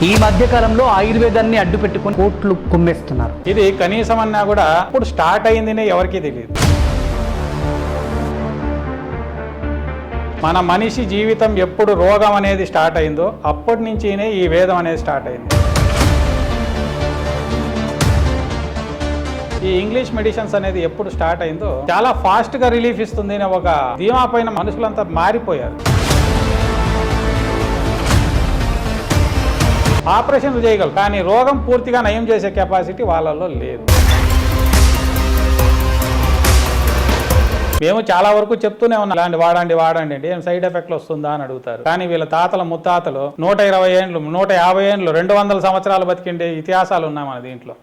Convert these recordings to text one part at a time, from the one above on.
ఈ మధ్య కాలంలో ఆయుర్వేదాన్ని అడ్డు పెట్టుకుని కోట్లు కుమ్మేస్తున్నారు. ఇది కనీసం అన్నా కూడా ఇప్పుడు స్టార్ట్ అయిందినే ఎవరికీ తెలియదు. మన మనిషి జీవితం ఎప్పుడు రోగం అనేది స్టార్ట్ అయిందో అప్పటి నుంచినే ఈ వేదం అనేది స్టార్ట్ అయింది. ఈ ఇంగ్లీష్ మెడిసిన్స్ అనేది ఎప్పుడు స్టార్ట్ అయిందో చాలా ఫాస్ట్గా రిలీఫ్ ఇస్తుంది అనే ఒక ధీమా పైన మనుషులంతా మారిపోయారు. ఆపరేషన్లు చేయగలరు, కానీ రోగం పూర్తిగా నయం చేసే కెపాసిటీ వాళ్ళల్లో లేదు. మేము చాలా వరకు చెప్తూనే ఉన్నాం, ఇలాంటి వాడండి అంటే ఏం సైడ్ ఎఫెక్ట్లు వస్తుందా అని అడుగుతారు. కానీ వీళ్ళ తాతల ముత్తాతలు 120 ఏండ్లు 150 ఏండ్లు 200 సంవత్సరాలు బతికిండే ఇతిహాసాలు ఉన్నాయి మన దీంట్లో.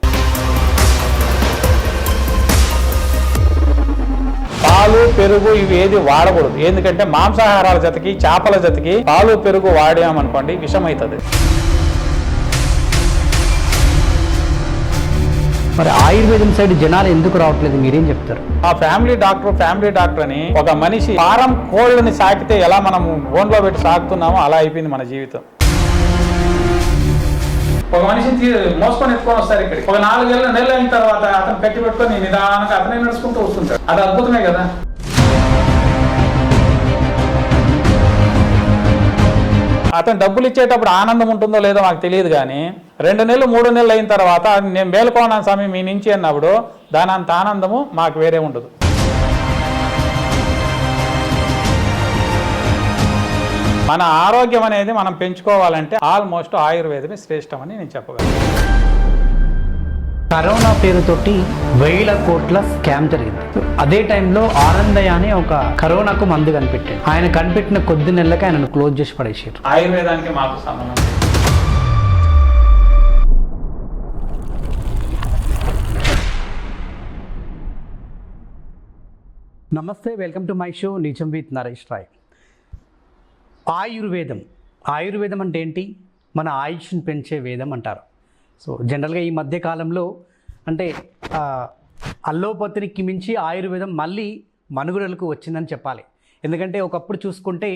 పాలు పెరుగు ఇవి ఏది వాడకూడదు, ఎందుకంటే మాంసాహారాల జతకి చేపల జతకి పాలు పెరుగు వాడామనుకోండి విషం అవుతుంది. మరి ఆయుర్వేదం సైడ్ జనాలు ఎందుకు రావట్లేదు, మీరేం చెప్తారు? ఆ ఫ్యామిలీ డాక్టర్ అని ఒక మనిషి ఫారం కోళ్ళని సాకితే ఎలా మనం బోన్లో పెట్టి సాగుతున్నామో అలా అయిపోయింది మన జీవితం. ఒక మనిషిని మోసుకొని ఎత్తుకొని వస్తారు ఇక్కడికి, ఒక 4 నెలలు అయిన తర్వాత అతను కట్టి పెట్టుకొని నిదానంగా అతనే నడుచుకుంటూ వస్తుంటాడు. అది అద్భుతమే కదా. అతను డబ్బులు ఇచ్చేటప్పుడు ఆనందం ఉంటుందో లేదో మాకు తెలియదు, కానీ 2 నెలలు 3 నెలలు అయిన తర్వాత నేను మేలుకోన్నాను స్వామి మీ నుంచి అన్నప్పుడు దాని అంత ఆనందము మాకు వేరే ఉండదు. మన ఆరోగ్యం అనేది మనం పెంచుకోవాలంటే ఆల్మోస్ట్ ఆయుర్వేదమే శ్రేష్టమని నేను చెప్పగలను. కరోనా పేరుతోటి 1000 కోట్ల స్కామ్ జరిగింది. అదే టైంలో ఆనందయ్య అని ఒక కరోనాకు మందు కనిపెట్టాడు. ఆయన కనిపెట్టిన కొద్ది నెలలకి ఆయనను క్లోజ్ చేసి పడేసారు. ఆయుర్వేదానికి మాకు సంబంధం. నమస్తే, వెల్కమ్ టు మై షో నిజం విత్ నరేష్ రాయ్. ఆయుర్వేదం అంటే ఏంటి? మన ఆయుష్ని పెంచే వేదం అంటారు. సో జనరల్గా ఈ మధ్య కాలంలో అంటే అల్లోపతికి మించి ఆయుర్వేదం మళ్ళీ మనుగడలకు వచ్చిందని చెప్పాలి. ఎందుకంటే ఒకప్పుడు చూసుకుంటే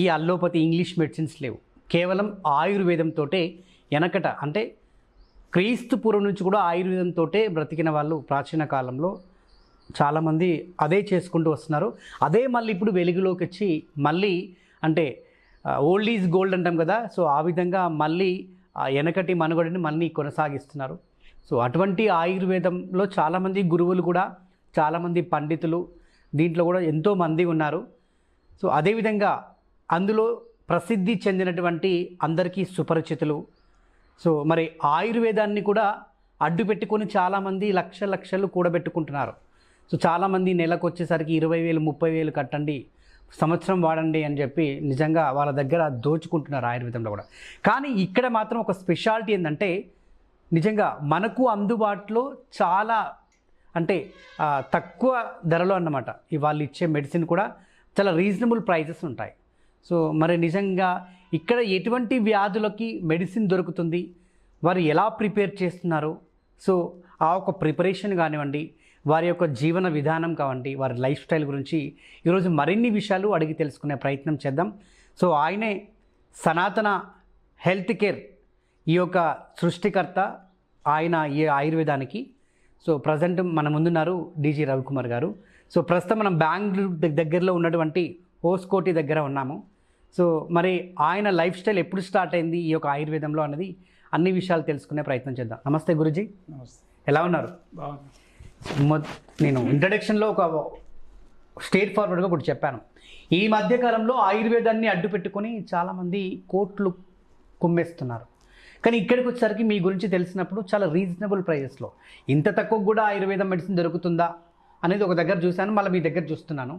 ఈ అల్లోపతి ఇంగ్లీష్ మెడిసిన్స్ లేవు, కేవలం ఆయుర్వేదంతో వెనకట అంటే క్రీస్తు పూర్వం నుంచి కూడా ఆయుర్వేదంతో బ్రతికిన వాళ్ళు ప్రాచీన కాలంలో చాలామంది అదే చేసుకుంటూ వస్తున్నారు. అదే మళ్ళీ ఇప్పుడు వెలుగులోకి వచ్చి మళ్ళీ అంటే ఓల్డ్ ఈజ్ గోల్డ్ అంటాం కదా, సో ఆ విధంగా మళ్ళీ వెనకటి మనుగడని మళ్ళీ కొనసాగిస్తున్నారు. సో అటువంటి ఆయుర్వేదంలో చాలామంది గురువులు కూడా, చాలామంది పండితులు దీంట్లో కూడా ఎంతోమంది ఉన్నారు. సో అదేవిధంగా అందులో ప్రసిద్ధి చెందినటువంటి అందరికీ సుపరిచితులు. సో మరి ఆయుర్వేదాన్ని కూడా అడ్డు పెట్టుకొని చాలామంది లక్షలు కూడబెట్టుకుంటున్నారు. సో చాలామంది నెలకు వచ్చేసరికి 20,000 30,000 కట్టండి, సంవత్సరం వాడండి అని చెప్పి నిజంగా వాళ్ళ దగ్గర దోచుకుంటున్నారు ఆయుర్వేదంలో కూడా. కానీ ఇక్కడ మాత్రం ఒక స్పెషాలిటీ ఏంటంటే నిజంగా మనకు అందుబాటులో చాలా అంటే తక్కువ ధరలో అన్నమాట వాళ్ళు ఇచ్చే మెడిసిన్ కూడా చాలా రీజనబుల్ ప్రైజెస్ ఉంటాయి. సో మరి నిజంగా ఇక్కడ ఎటువంటి వ్యాధులకి మెడిసిన్ దొరుకుతుంది, వారు ఎలా ప్రిపేర్ చేస్తున్నారు, సో ఆ ఒక ప్రిపరేషన్ కానివ్వండి, వారి యొక్క జీవన విధానం కావండి, వారి లైఫ్ స్టైల్ గురించి ఈరోజు మరిన్ని విషయాలు అడిగి తెలుసుకునే ప్రయత్నం చేద్దాం. సో ఆయనే సనాతన హెల్త్ కేర్ ఈ యొక్క సృష్టికర్త, ఆయన ఈ ఆయుర్వేదానికి. సో ప్రజెంట్ మన ముందున్నారు డీజీ రవికుమార్ గారు. సో ప్రస్తుతం మనం బెంగళూరు దగ్గరలో ఉన్నటువంటి హోస్కోటి దగ్గర ఉన్నాము. సో మరి ఆయన లైఫ్ స్టైల్ ఎప్పుడు స్టార్ట్ అయింది ఈ యొక్క ఆయుర్వేదంలో అనేది అన్ని విషయాలు తెలుసుకునే ప్రయత్నం చేద్దాం. నమస్తే గురుజీ, ఎలా ఉన్నారు? నేను ఇంట్రడక్షన్లో ఒక స్ట్రేట్ ఫార్వర్డ్గా ఒకటి చెప్పాను. ఈ మధ్యకాలంలో ఆయుర్వేదాన్ని అడ్డు పెట్టుకొని చాలామంది కోట్లు కుమ్మేస్తున్నారు. కానీ ఇక్కడికి వచ్చేసరికి మీ గురించి తెలిసినప్పుడు చాలా రీజనబుల్ ప్రైజెస్లో, ఇంత తక్కువ కూడా ఆయుర్వేదం మెడిసిన్ దొరుకుతుందా అనేది ఒక దగ్గర చూశాను, మళ్ళీ మీ దగ్గర చూస్తున్నాను.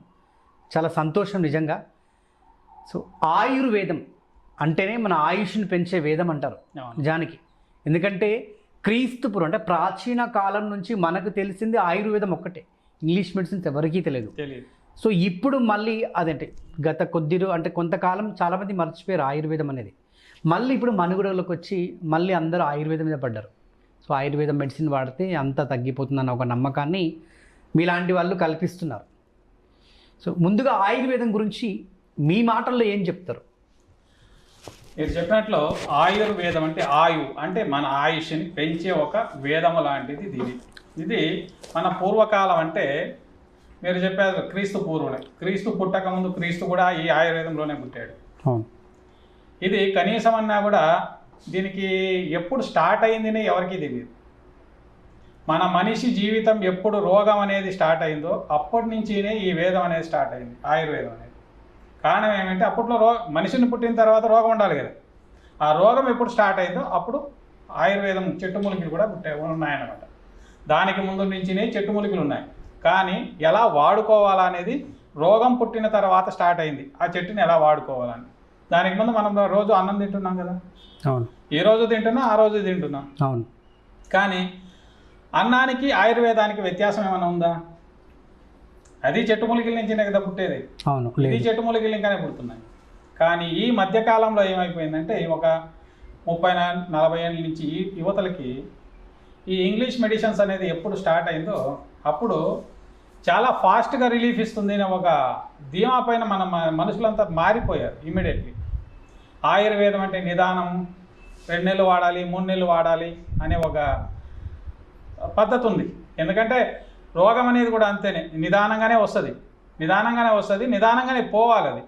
చాలా సంతోషం నిజంగా. సో ఆయుర్వేదం అంటేనే మన ఆయుష్ని పెంచే వేదం అంటారు నిజానికి. ఎందుకంటే క్రీస్తుపురం అంటే ప్రాచీన కాలం నుంచి మనకు తెలిసింది ఆయుర్వేదం ఒక్కటే, ఇంగ్లీష్ మెడిసిన్స్ ఎవరికీ తెలియదు. సో ఇప్పుడు మళ్ళీ అదంటే గత అంటే కొంతకాలం చాలామంది మర్చిపోయారు ఆయుర్వేదం అనేది. మళ్ళీ ఇప్పుడు మనుగడలోకి వచ్చి మళ్ళీ అందరూ ఆయుర్వేదం మీద పడ్డారు. సో ఆయుర్వేదం మెడిసిన్ వాడితే అంతా తగ్గిపోతుందన్న ఒక నమ్మకాన్ని మీలాంటి వాళ్ళు కల్పిస్తున్నారు. సో ముందుగా ఆయుర్వేదం గురించి మీ మాటల్లో ఏం చెప్తారు? మీరు చెప్పినట్లు ఆయుర్వేదం అంటే అంటే మన ఆయుష్ని పెంచే ఒక వేదము లాంటిది ఇది మన పూర్వకాలం అంటే మీరు చెప్పారు క్రీస్తు పూర్వమే, క్రీస్తు పుట్టక ముందు క్రీస్తు కూడా ఈ ఆయుర్వేదంలోనే పుట్టాడు. ఇది కనీసం అన్నా కూడా దీనికి ఎప్పుడు స్టార్ట్ అయిందని ఎవరికీ తెలియదు. మన మనిషి జీవితం ఎప్పుడు రోగం అనేది స్టార్ట్ అయిందో అప్పటి నుంచినే ఈ వేదం అనేది స్టార్ట్ అయింది, ఆయుర్వేదం అనేది. కారణం ఏమంటే అప్పట్లో మనిషిని పుట్టిన తర్వాత రోగం ఉండాలి కదా, ఆ రోగం ఎప్పుడు స్టార్ట్ అయిందో అప్పుడు ఆయుర్వేదం చెట్టు మూలికలు కూడా ఉన్నాయన్నమాట. దానికి ముందు నుంచినే చెట్టు మూలికలు ఉన్నాయి, కానీ ఎలా వాడుకోవాలా అనేది రోగం పుట్టిన తర్వాత స్టార్ట్ అయింది. ఆ చెట్టుని ఎలా వాడుకోవాలని. దానికి ముందు మనం రోజు అన్నం తింటున్నాం కదా, అవును, ఈ రోజు తింటున్నాం ఆ రోజు తింటున్నాం, అవును. కానీ అన్నానికి ఆయుర్వేదానికి వ్యత్యాసం ఏమైనా ఉందా? అది చెట్టు మూలికల నుంచినే కదా పుట్టేది, అవును. ఇది చెట్టు మూలికలు ఇంకానే పుడుతున్నాయి. కానీ ఈ మధ్యకాలంలో ఏమైపోయిందంటే ఒక 30-40 ఏళ్ళ నుంచి ఈ యువతలకి ఈ ఇంగ్లీష్ మెడిసిన్స్ అనేది ఎప్పుడు స్టార్ట్ అయిందో అప్పుడు చాలా ఫాస్ట్గా రిలీఫ్ ఇస్తుంది అనే ఒక ధీమా పైన మన మనుషులంతా మారిపోయారు ఇమ్మీడియట్లీ. ఆయుర్వేదం అంటే నిదానం, 2 నెలలు వాడాలి 3 నెలలు వాడాలి అనే ఒక పద్ధతి ఉంది. ఎందుకంటే రోగం అనేది కూడా అంతేనే, నిదానంగానే వస్తుంది, నిదానంగానే పోవాలి.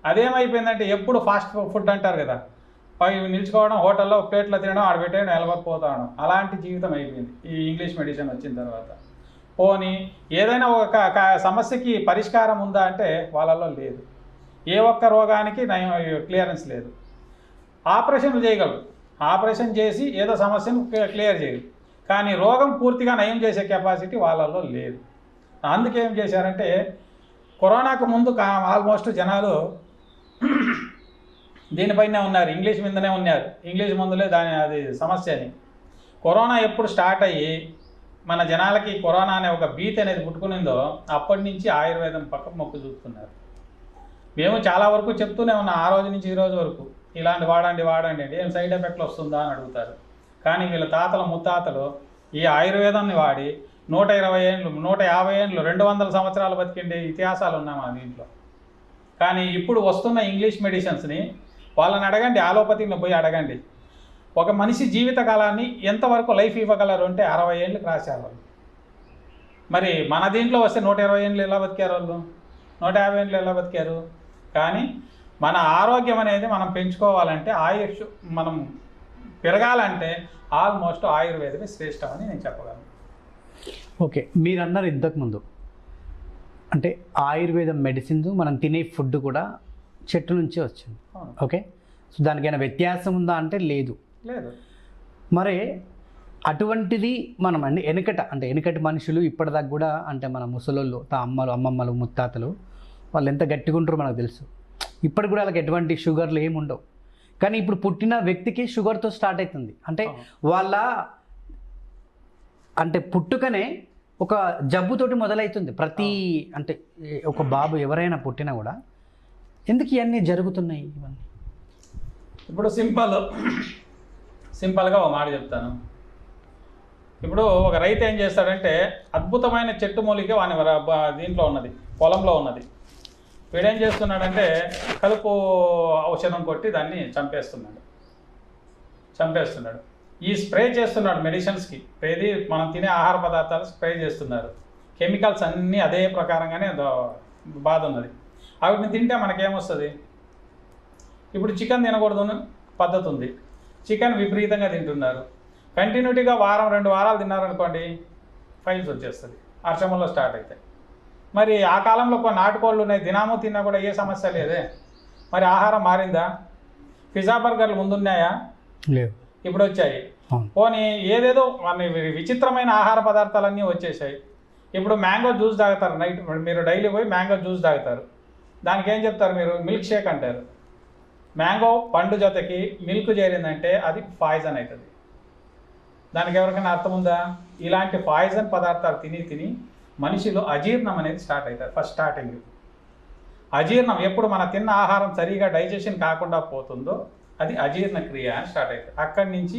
అదేమైపోయిందంటే ఎప్పుడు ఫాస్ట్ ఫుడ్ అంటారు కదా, పై నిల్చుకోవడం, హోటల్లో ప్లేట్లో తినడం, ఆడబెట్టేయడం, వెళ్ళకపోతాడం, అలాంటి జీవితం అయిపోయింది ఈ ఇంగ్లీష్ మెడిసిన్ వచ్చిన తర్వాత. పోనీ ఏదైనా ఒక సమస్యకి పరిష్కారం ఉందా అంటే వాళ్ళలో లేదు. ఏ ఒక్క రోగానికి క్లియరెన్స్ లేదు. ఆపరేషన్లు చేయగలరు, ఆపరేషన్ చేసి ఏదో సమస్యను క్లియర్ చేయరు, కానీ రోగం పూర్తిగా నయం చేసే కెపాసిటీ వాళ్ళలో లేదు. అందుకేం చేశారంటే కరోనాకు ముందు ఆల్మోస్ట్ జనాలు దీనిపైనే ఉన్నారు, ఇంగ్లీష్ మీదనే ఉన్నారు, ఇంగ్లీష్ మందులే అది సమస్య అని. కరోనా ఎప్పుడు స్టార్ట్ అయ్యి మన జనాలకి కరోనా అనే ఒక భీతి అనేది పుట్టుకునిందో అప్పటి నుంచి ఆయుర్వేదం పక్క మొక్కు చూపుతున్నారు. మేము చాలా వరకు చెప్తూనే ఉన్నాం, ఆ రోజు నుంచి ఈ రోజు వరకు ఇలాంటి వాడండి ఏం సైడ్ ఎఫెక్ట్లు వస్తుందా అని అడుగుతారు. కానీ వీళ్ళ తాతలు ముత్తాతలు ఈ ఆయుర్వేదాన్ని వాడి 120 ఏళ్ళు 150 ఏళ్ళు 200 సంవత్సరాలు బతికిండే ఇతిహాసాలు ఉన్నాయి మా దీంట్లో. కానీ ఇప్పుడు వస్తున్న ఇంగ్లీష్ మెడిసిన్స్ని వాళ్ళని అడగండి, ఆలోపతిని పోయి అడగండి, ఒక మనిషి జీవితకాలాన్ని ఎంతవరకు లైఫ్ ఇవ్వగలరు అంటే 60 ఏళ్ళకి రాశారు వాళ్ళు. మరి మన దీంట్లో వస్తే 120 ఏళ్ళు ఎలా బతికారు వాళ్ళు, 150 ఏళ్ళు ఎలా బతికారు? కానీ మన ఆరోగ్యం అనేది మనం పెంచుకోవాలంటే, ఆయుష్ మనం పెరగాలంటే ఆల్మోస్ట్ ఆయుర్వేదమే శ్రేష్టం అని నేను చెప్పగలను. ఓకే, మీరు అన్నారు ఇంతకుముందు అంటే ఆయుర్వేదం మెడిసిన్స్ మనం తినే ఫుడ్ కూడా చెట్టు నుంచే వచ్చింది. ఓకే, సో దానికైనా వ్యత్యాసం ఉందా అంటే లేదు. మరి అటువంటిది మనం అండి వెనకటి మనుషులు ఇప్పటిదాకా కూడా అంటే మన ముసలోళ్ళు అమ్మమ్మలు ముత్తాతలు వాళ్ళు ఎంత గట్టిగా ఉంటారో మనకు తెలుసు. ఇప్పటికి కూడా వాళ్ళకి ఎటువంటి షుగర్లు ఏమి ఉండవు. కానీ ఇప్పుడు పుట్టిన వ్యక్తికి షుగర్తో స్టార్ట్ అవుతుంది. అంటే వాళ్ళ పుట్టుకనే ఒక జబ్బుతోటి మొదలవుతుంది. అంటే ఒక బాబు ఎవరైనా పుట్టినా కూడా ఎందుకు ఇవన్నీ జరుగుతున్నాయి ఇవన్నీ? ఇప్పుడు సింపుల్గా ఒక మాట చెప్తాను. ఇప్పుడు ఒక రైతు ఏం చేస్తాడంటే అద్భుతమైన చెట్టు మూలిక వాని దీంట్లో ఉన్నది, పొలంలో ఉన్నది. వీడేం చేస్తున్నాడంటే కలుపు ఔషధం కొట్టి దాన్ని చంపేస్తున్నాడు. ఈ స్ప్రే చేస్తున్నాడు మెడిసిన్స్కి, ఏది మనం తినే ఆహార పదార్థాలు స్ప్రే చేస్తున్నారు. కెమికల్స్ అన్నీ అదే ప్రకారంగానే బాధ ఉన్నది. వాటిని తింటే మనకేమొస్తుంది? ఇప్పుడు చికెన్ తినకూడదు పద్ధతి ఉంది, చికెన్ విపరీతంగా తింటున్నారు. కంటిన్యూటీగా వారం 2 వారాలు తిన్నారనుకోండి, ఫైల్స్ వచ్చేస్తుంది, అర్షమంలో స్టార్ట్ అవుతాయి. మరి ఆ కాలంలో కొన్ని నాటుకోళ్ళు ఉన్నాయి, దినాము తిన్నా కూడా ఏ సమస్య లేదే. మరి ఆహారం మారిందా? పిజ్జా బర్గర్లు ముందున్నాయా? లేవు, ఇప్పుడు వచ్చాయి. పోనీ ఏదేదో విచిత్రమైన ఆహార పదార్థాలన్నీ వచ్చేసాయి. ఇప్పుడు మ్యాంగో జ్యూస్ తాగుతారు, నైట్ మీరు డైలీ పోయి మ్యాంగో జ్యూస్ తాగుతారు. దానికి ఏం చెప్తారు మీరు? మిల్క్ షేక్ అంటారు. మ్యాంగో పండు జతకి మిల్క్ చేరిందంటే అది పాయిజన్ అవుతుంది. దానికి ఎవరికైనా అర్థం ఉందా? ఇలాంటి పాయిజన్ పదార్థాలు తిని మనిషిలో అజీర్ణం అనేది స్టార్ట్ అవుతుంది. ఫస్ట్ స్టార్టింగ్ అజీర్ణం ఎప్పుడు మన తిన్న ఆహారం సరిగా డైజెషన్ కాకుండా పోతుందో అది అజీర్ణ క్రియ అని స్టార్ట్ అవుతుంది. అక్కడి నుంచి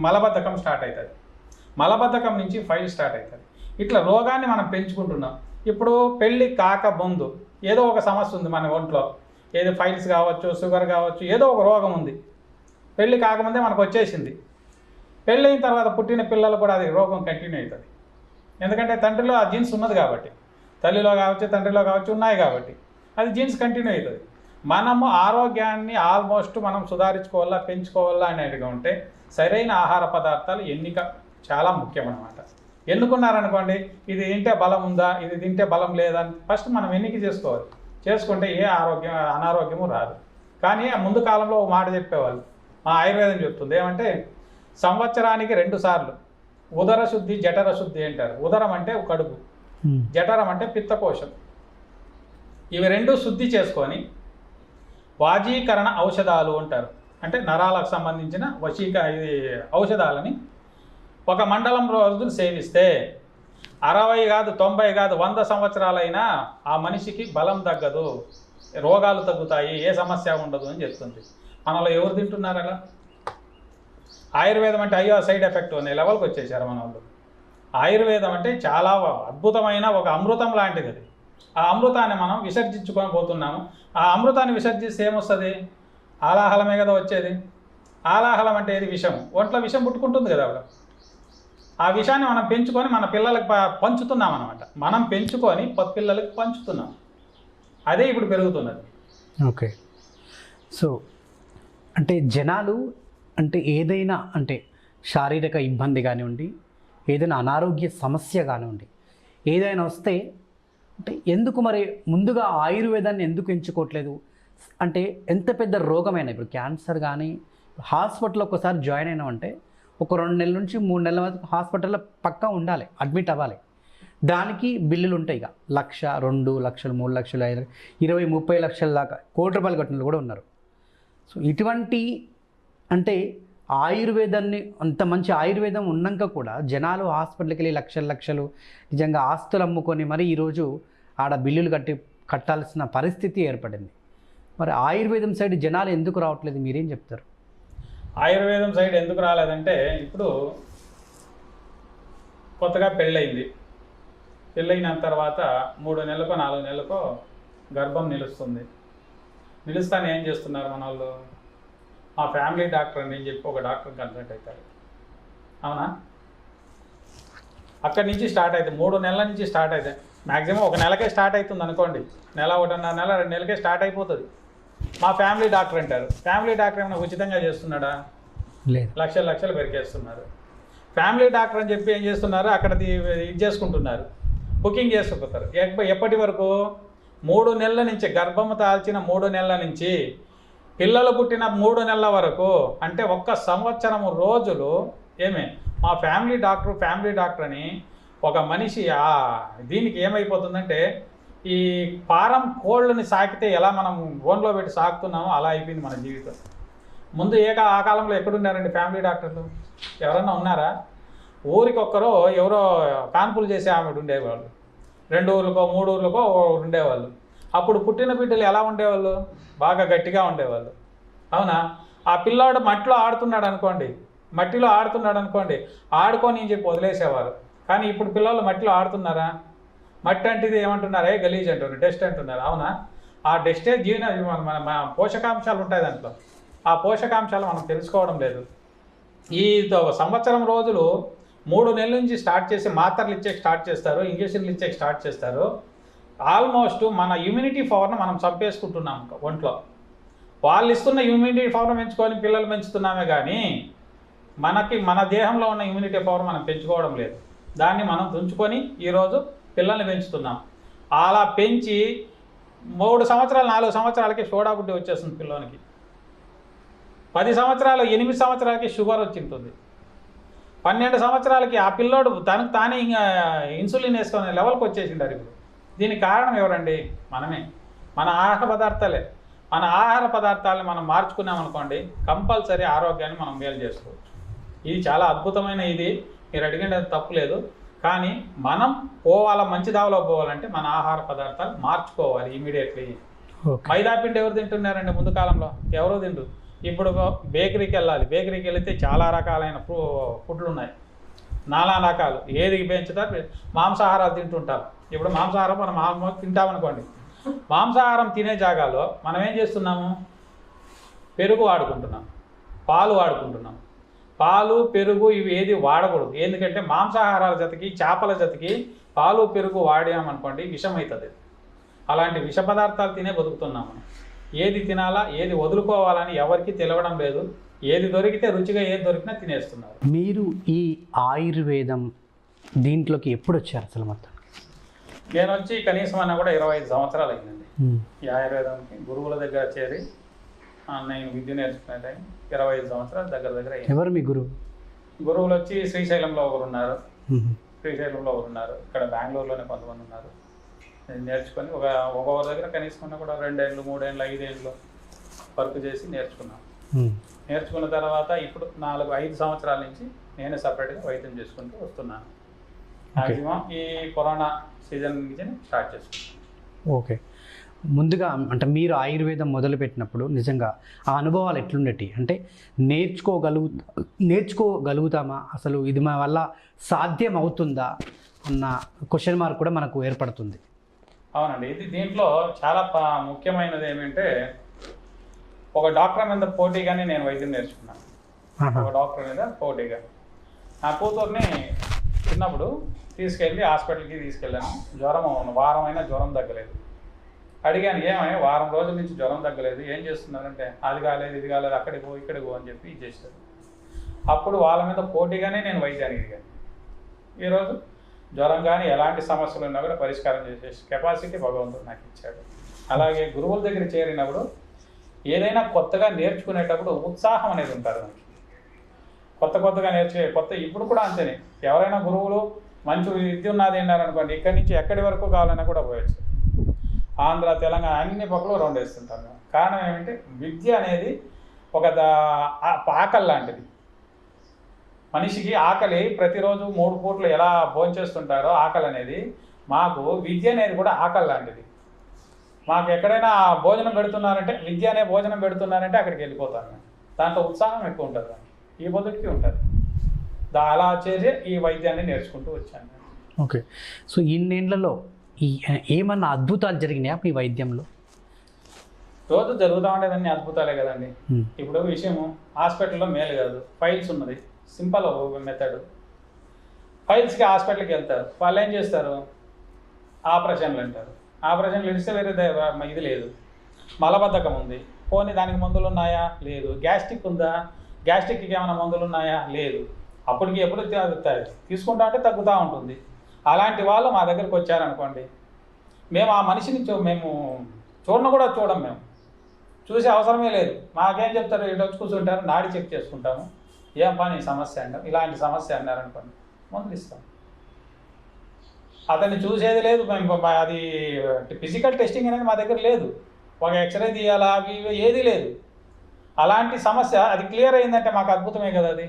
మలబద్ధకం స్టార్ట్ అవుతుంది, మలబద్ధకం నుంచి ఫైల్ స్టార్ట్ అవుతుంది. ఇట్లా రోగాన్ని మనం పెంచుకుంటున్నాం. ఇప్పుడు పెళ్ళి కాక ముందు ఏదో ఒక సమస్య ఉంది మన ఒంట్లో, ఏదో ఫైల్స్ కావచ్చు, షుగర్ కావచ్చు, ఏదో ఒక రోగం ఉంది. పెళ్ళి కాకముందే మనకు వచ్చేసింది. పెళ్ళి అయిన తర్వాత పుట్టిన పిల్లలు కూడా అది రోగం కంటిన్యూ అవుతుంది. ఎందుకంటే తండ్రిలో ఆ జీన్స్ ఉన్నది కాబట్టి, తల్లిలో కావచ్చు తండ్రిలో కావచ్చు ఉన్నాయి కాబట్టి అది జీన్స్ కంటిన్యూ అవుతుంది. మనము ఆరోగ్యాన్ని ఆల్మోస్ట్ మనం సుధారించుకోవాలా, పెంచుకోవాలా అనేటిగా ఉంటే సరైన ఆహార పదార్థాలు ఎన్నిక చాలా ముఖ్యమన్నమాట. ఎన్నుకున్నారనుకోండి, ఇది తింటే బలం ఉందా, ఇది తింటే బలం లేదా అని ఫస్ట్ మనం ఎన్నిక చేసుకోవాలి. చేసుకుంటే ఏ అనారోగ్యము రాదు. కానీ ఆ ముందు కాలంలో ఒక మాట చెప్పేవాళ్ళు, మా ఆయుర్వేదం చెప్తుంది ఏమంటే, సంవత్సరానికి 2 సార్లు ఉదర శుద్ధి, జఠర శుద్ధి అంటారు. ఉదరం అంటే కడుపు, జఠరం అంటే పిత్తకోశం. ఇవి 2 శుద్ధి చేసుకొని వాజీకరణ ఔషధాలు అంటారు. అంటే నరాలకు సంబంధించిన ఇది ఔషధాలని ఒక మండలం రోజులు సేవిస్తే 60 కాదు, 90 కాదు, 100 సంవత్సరాలైనా ఆ మనిషికి బలం తగ్గదు, రోగాలు తగ్గుతాయి, ఏ సమస్య ఉండదు అని చెప్తుంది. మనలో ఎవరు తింటున్నారు అలా? ఆయుర్వేదం అంటే అయ్యో సైడ్ ఎఫెక్ట్ అనే లెవెల్కి వచ్చేసారు మన వాళ్ళు. ఆయుర్వేదం అంటే చాలా అద్భుతమైన ఒక అమృతం లాంటిది. అది ఆ అమృతాన్ని మనం విసర్జించుకొని పోతున్నాము. ఆ అమృతాన్ని విసర్జిస్తే ఏమొస్తుంది? ఆలాహలమే కదా వచ్చేది. ఆలాహలం అంటే ఏది? విషం. ఒంట్లో విషం పుట్టుకుంటుంది కదా అక్కడ. ఆ విషయాన్ని మనం పెంచుకొని మన పిల్లలకు పంచుతున్నాం అన్నమాట. మనం పెంచుకొని పిల్లలకి పంచుతున్నాం. అదే ఇప్పుడు పెరుగుతున్నది. ఓకే. సో అంటే జనాలు అంటే ఏదైనా అంటే శారీరక ఇబ్బంది కానివ్వండి, ఏదైనా అనారోగ్య సమస్య కానివ్వండి, ఏదైనా వస్తే అంటే ఎందుకు మరి ముందుగా ఆయుర్వేదాన్ని ఎందుకు ఎంచుకోవట్లేదు? అంటే ఎంత పెద్ద రోగమైనా, ఇప్పుడు క్యాన్సర్ కానీ హాస్పిటల్లో ఒకసారి జాయిన్ అయినామంటే ఒక 2 నెలల నుంచి 3 నెలల వరకు హాస్పిటల్లో పక్కా ఉండాలి, అడ్మిట్ అవ్వాలి. దానికి బిల్లులు ఉంటాయి. ఇక 1,00,000, 2 లక్షలు, 3 లక్షలు, 5 20, 30 లక్షల దాకా ₹1,00,00,000 కట్టిన కూడా ఉన్నారు. సో ఇటువంటి అంటే ఆయుర్వేదాన్ని, అంత మంచి ఆయుర్వేదం ఉన్నాక కూడా జనాలు హాస్పిటల్కి వెళ్ళి లక్షలు నిజంగా ఆస్తులు అమ్ముకొని మరి ఈరోజు ఆడ బిల్లులు కట్టాల్సిన పరిస్థితి ఏర్పడింది. మరి ఆయుర్వేదం సైడ్ జనాలు ఎందుకు రావట్లేదు? మీరేం చెప్తారు? ఆయుర్వేదం సైడ్ ఎందుకు రాలేదంటే, ఇప్పుడు కొత్తగా పెళ్ళయింది. పెళ్ళైన తర్వాత 3 నెలలకో 4 నెలలకో గర్భం నిలుస్తుంది. నిలుస్తానే ఏం చేస్తున్నారు మన వాళ్ళు? మా ఫ్యామిలీ డాక్టర్ అని చెప్పి ఒక డాక్టర్ కన్సల్ట్ అవుతారు. అవునా? అక్కడి నుంచి స్టార్ట్ అవుతుంది. 3 నెలల నుంచి స్టార్ట్ అవుతాయి. మ్యాక్సిమం 1 నెలకే స్టార్ట్ అవుతుంది అనుకోండి. నెల, 1.5 నెల, 2 నెలలకే స్టార్ట్ అయిపోతుంది. మా ఫ్యామిలీ డాక్టర్ అంటారు. ఫ్యామిలీ డాక్టర్ ఏమైనా ఉచితంగా చేస్తున్నాడా? లేదు. లక్షలు పెరికేస్తున్నారు. ఫ్యామిలీ డాక్టర్ అని చెప్పి ఏం చేస్తున్నారు? అక్కడ ఇది చేసుకుంటున్నారు, బుకింగ్ చేసుకుంటారు. ఎప్పటి వరకు? 3 నెలల నుంచి, గర్భము దాల్చిన 3 నెలల నుంచి పిల్లలు పుట్టిన 3 నెలల వరకు, అంటే 1 సంవత్సరం రోజులు మా ఫ్యామిలీ డాక్టర్ అని ఒక మనిషి దీనికి ఏమైపోతుందంటే, ఈ ఫారం కోళ్ళని సాకితే ఎలా మనం ఓన్లో పెట్టి సాకుతున్నామో అలా అయిపోయింది మన జీవితం. ముందు ఆ కాలంలో ఎక్కడున్నారండి ఫ్యామిలీ డాక్టర్లు? ఎవరన్నా ఉన్నారా? ఊరికొక్కరో ఎవరో కాన్పులు చేసే ఆమె ఉండేవాళ్ళు, 2 ఊర్లకో 3 ఊర్లకో ఉండేవాళ్ళు. అప్పుడు పుట్టిన బిడ్డలు ఎలా ఉండేవాళ్ళు? బాగా గట్టిగా ఉండేవాళ్ళు. అవునా? ఆ పిల్లాడు మట్టిలో ఆడుతున్నాడు అనుకోండి, ఆడుకొని అని చెప్పి వదిలేసేవారు. కానీ ఇప్పుడు పిల్లలు మట్టిలో ఆడుతున్నారా? మట్టి అంటే ఇది ఏమంటున్నారే? గలీజ్ అంటున్నారు, డస్ట్ అంటున్నారు. అవునా? ఆ డస్టే మన పోషకాంశాలు ఉంటాయి దాంట్లో. ఆ పోషకాంశాలు మనం తెలుసుకోవడం లేదు. ఈ సంవత్సరం రోజులు 3 నెలల నుంచి స్టార్ట్ చేసి మాత్రలు ఇచ్చే స్టార్ట్ చేస్తారు, ఇంజక్షన్లు ఇచ్చే స్టార్ట్ చేస్తారు. ఆల్మోస్ట్ మన ఇమ్యూనిటీ పవర్ను మనం చంపేసుకుంటున్నాం ఒంట్లో. వాళ్ళు ఇస్తున్న ఇమ్యూనిటీ పవర్ను పెంచుకొని పిల్లలు పెంచుతున్నామే కానీ మన దేహంలో ఉన్న ఇమ్యూనిటీ పవర్ మనం పెంచుకోవడం లేదు. దాన్ని మనం తుంచుకొని ఈరోజు పిల్లల్ని పెంచుతున్నాం. అలా పెంచి 3 సంవత్సరాలు 4 సంవత్సరాలకి సోడా బుడ్డి వచ్చేస్తుంది పిల్లోనికి. 10 సంవత్సరాలు 8 సంవత్సరాలకి షుగర్ వచ్చింటుంది. 12 సంవత్సరాలకి ఆ పిల్లోడు తనకు తానే ఇంకా ఇన్సులిన్ వేసుకునే లెవెల్కి వచ్చేసిండారు. ఇప్పుడు దీనికి కారణం ఎవరండి? మనమే. మన ఆహార పదార్థాలను మనం మార్చుకున్నామనుకోండి, కంపల్సరీ ఆరోగ్యాన్ని మనం మేలు చేసుకోవచ్చు. ఇది చాలా అద్భుతమైన ఇది. మీరు అడిగినది తప్పు లేదు. కానీ మనం మంచి దావలో పోవాలంటే మన ఆహార పదార్థాలు మార్చుకోవాలి ఇమీడియట్లీ. మైదా పిండి ఎవరు తింటున్నారండి? ముందు కాలంలో ఎవరో తింటు. ఇప్పుడు బేకరీకి వెళ్ళాలి. బేకరీకి వెళితే చాలా రకాలైన ఫుడ్లు ఉన్నాయి, నానా రకాలు. ఏది పెంచుతారు? మాంసాహారాలు తింటుంటారు. ఇప్పుడు మాంసాహారం మనం తింటామనుకోండి, మాంసాహారం తినే జాగాలో మనం ఏం చేస్తున్నాము? పెరుగు వాడుకుంటున్నాం, పాలు వాడుకుంటున్నాం. పాలు పెరుగు ఇవి ఏది వాడకూడదు. ఎందుకంటే మాంసాహారాల జతకి చేపల జతకి పాలు పెరుగు వాడామనుకోండి విషం అవుతుంది. అలాంటి విష పదార్థాలు తినే బతుకుతున్నాము. ఏది తినాలా ఏది వదులుకోవాలని ఎవరికి తెలియడం లేదు. ఏది దొరికితే రుచిగా ఏది దొరికినా తినేస్తున్నారు. మీరు ఈ ఆయుర్వేదం దీంట్లోకి ఎప్పుడు వచ్చారు అసలు మొత్తం? నేను వచ్చి కనీసం అన్నా కూడా 25 సంవత్సరాలు అయిందండి. ఈ ఆయుర్వేదంకి గురువుల దగ్గర చేరి నేను విద్య నేర్చుకునే టైం 25 సంవత్సరాలు దగ్గర అయింది. ఎవరు మీ గురువు? గురువులు వచ్చి శ్రీశైలంలో ఒకరు ఉన్నారు, ఇక్కడ బెంగళూరులోనే కొంతమంది ఉన్నారు. నేను నేర్చుకొని ఒక్కొక్క దగ్గర కనీసం కూడా 2 ఏళ్ళు 3 ఏళ్ళు 5 ఏళ్ళు వర్క్ చేసి నేర్చుకున్నాను. నేర్చుకున్న తర్వాత ఇప్పుడు 4-5 సంవత్సరాల నుంచి నేనే సపరేట్గా వైద్యం చేసుకుంటూ వస్తున్నాను. మ్యాక్సిమం ఈ కరోనా సీజన్ నుంచి స్టార్ట్ చేసుకున్నాను. ఓకే, ముందుగా అంటే మీరు ఆయుర్వేదం మొదలుపెట్టినప్పుడు నిజంగా ఆ అనుభవాలు ఎట్లుండేటి? అంటే నేర్చుకోగలుగుతామా, అసలు ఇది మా వల్ల సాధ్యం అవుతుందా అన్న క్వశ్చన్ మార్క్ కూడా మనకు ఏర్పడుతుంది. అవునండి, దీంట్లో చాలా ముఖ్యమైనది ఏమంటే ఒక డాక్టర్ మీద పోటీగానే నేను వైద్యం నేర్చుకున్నాను. ఒక డాక్టర్ మీద పోటీగా నా కూతుర్ని చిన్నప్పుడు తీసుకెళ్ళి హాస్పిటల్కి తీసుకెళ్ళాను. వారమైనా జ్వరం తగ్గలేదు. అడిగాను, ఏమై వారం రోజుల నుంచి జ్వరం తగ్గలేదు, ఏం చేస్తున్నారంటే అది కాలేదు ఇది కాలేదు అక్కడికి పో ఇక్కడికి పో అని చెప్పి ఇచ్చేసారు. అప్పుడు వాళ్ళ మీద పోటీగానే నేను వైద్యానికి దిగాను. ఈరోజు జ్వరం కానీ ఎలాంటి సమస్యలు ఉన్నా కూడా పరిష్కారం చేసే కెపాసిటీ భగవంతుడు నాకు ఇచ్చాడు. అలాగే గురువుల దగ్గర చేరినప్పుడు ఏదైనా కొత్తగా నేర్చుకునేటప్పుడు ఉత్సాహం అనేది ఉంటుంది మనకి. కొత్తగా ఇప్పుడు కూడా అంతేనే. ఎవరైనా గురువులు మంచి విద్య ఉన్నది అన్నారనుకోండి, ఇక్కడి నుంచి ఎక్కడి వరకు కావాలన్నా కూడా పోయచ్చు. ఆంధ్ర తెలంగాణ అన్ని పక్కలు రౌండ్ వేస్తుంటాం. కారణం ఏమంటే విద్య అనేది ఒక ఆకలి లాంటిది. మనిషికి ఆకలి ప్రతిరోజు 3 పూట్లు ఎలా భోంచేస్తుంటారో ఆకలి అనేది, మాకు విద్య అనేది కూడా ఆకలి లాంటిది. మాకు ఎక్కడైనా భోజనం పెడుతున్నారంటే విద్య అనే భోజనం పెడుతున్నారంటే అక్కడికి వెళ్ళిపోతాను. దాంట్లో ఉత్సాహం ఎక్కువ ఉంటుంది, ఈ పొద్దుటికి ఉంటుంది. అలా చేసి ఈ వైద్యాన్ని నేర్చుకుంటూ వచ్చాను. ఓకే, సో ఇన్నేళ్లలో ఏమన్నా అద్భుతాలు జరిగినాయా మీ వైద్యంలో? రోజు జరుగుతూ ఉండేదన్నీ అద్భుతాలే కదండి. ఇప్పుడు విషయము హాస్పిటల్లో మేలు కాదు, ఫైల్స్ ఉన్నది, సింపుల్ మెథడ్. ఫైల్స్కి హాస్పిటల్కి వెళ్తారు, వాళ్ళు ఏం చేస్తారు? ఆపరేషన్లు అంటారు. ఆపరేషన్లు ఇస్తే వేరే ఇది లేదు. మలబద్ధకం ఉంది, పోనీ దానికి మందులు ఉన్నాయా? లేదు. గ్యాస్ట్రిక్ ఉందా? గ్యాస్ట్రిక్కి ఏమైనా మందులు ఉన్నాయా? లేదు. అప్పటికి ఎప్పుడు తీసుకుంటా అంటే తగ్గుతూ ఉంటుంది. అలాంటి వాళ్ళు మా దగ్గరికి వచ్చారనుకోండి, మేము ఆ మనిషిని మేము చూడం. మేము చూసే అవసరమే లేదు. మాకేం చెప్తారు? ఇటు వచ్చి కూర్చుంటారు, నాడి చెక్ చేసుకుంటాము. ఏం పని సమస్య అంటారు, ఇలాంటి సమస్య అన్నారనుకోండి, మందులు ఇస్తాం. అతన్ని చూసేది లేదు. మేము అది ఫిజికల్ టెస్టింగ్ అనేది మా దగ్గర లేదు. ఒక ఎక్స్రే తీయాలా అవి ఏది లేదు. అలాంటి సమస్య అది క్లియర్ అయిందంటే మాకు అద్భుతమే కదా. అది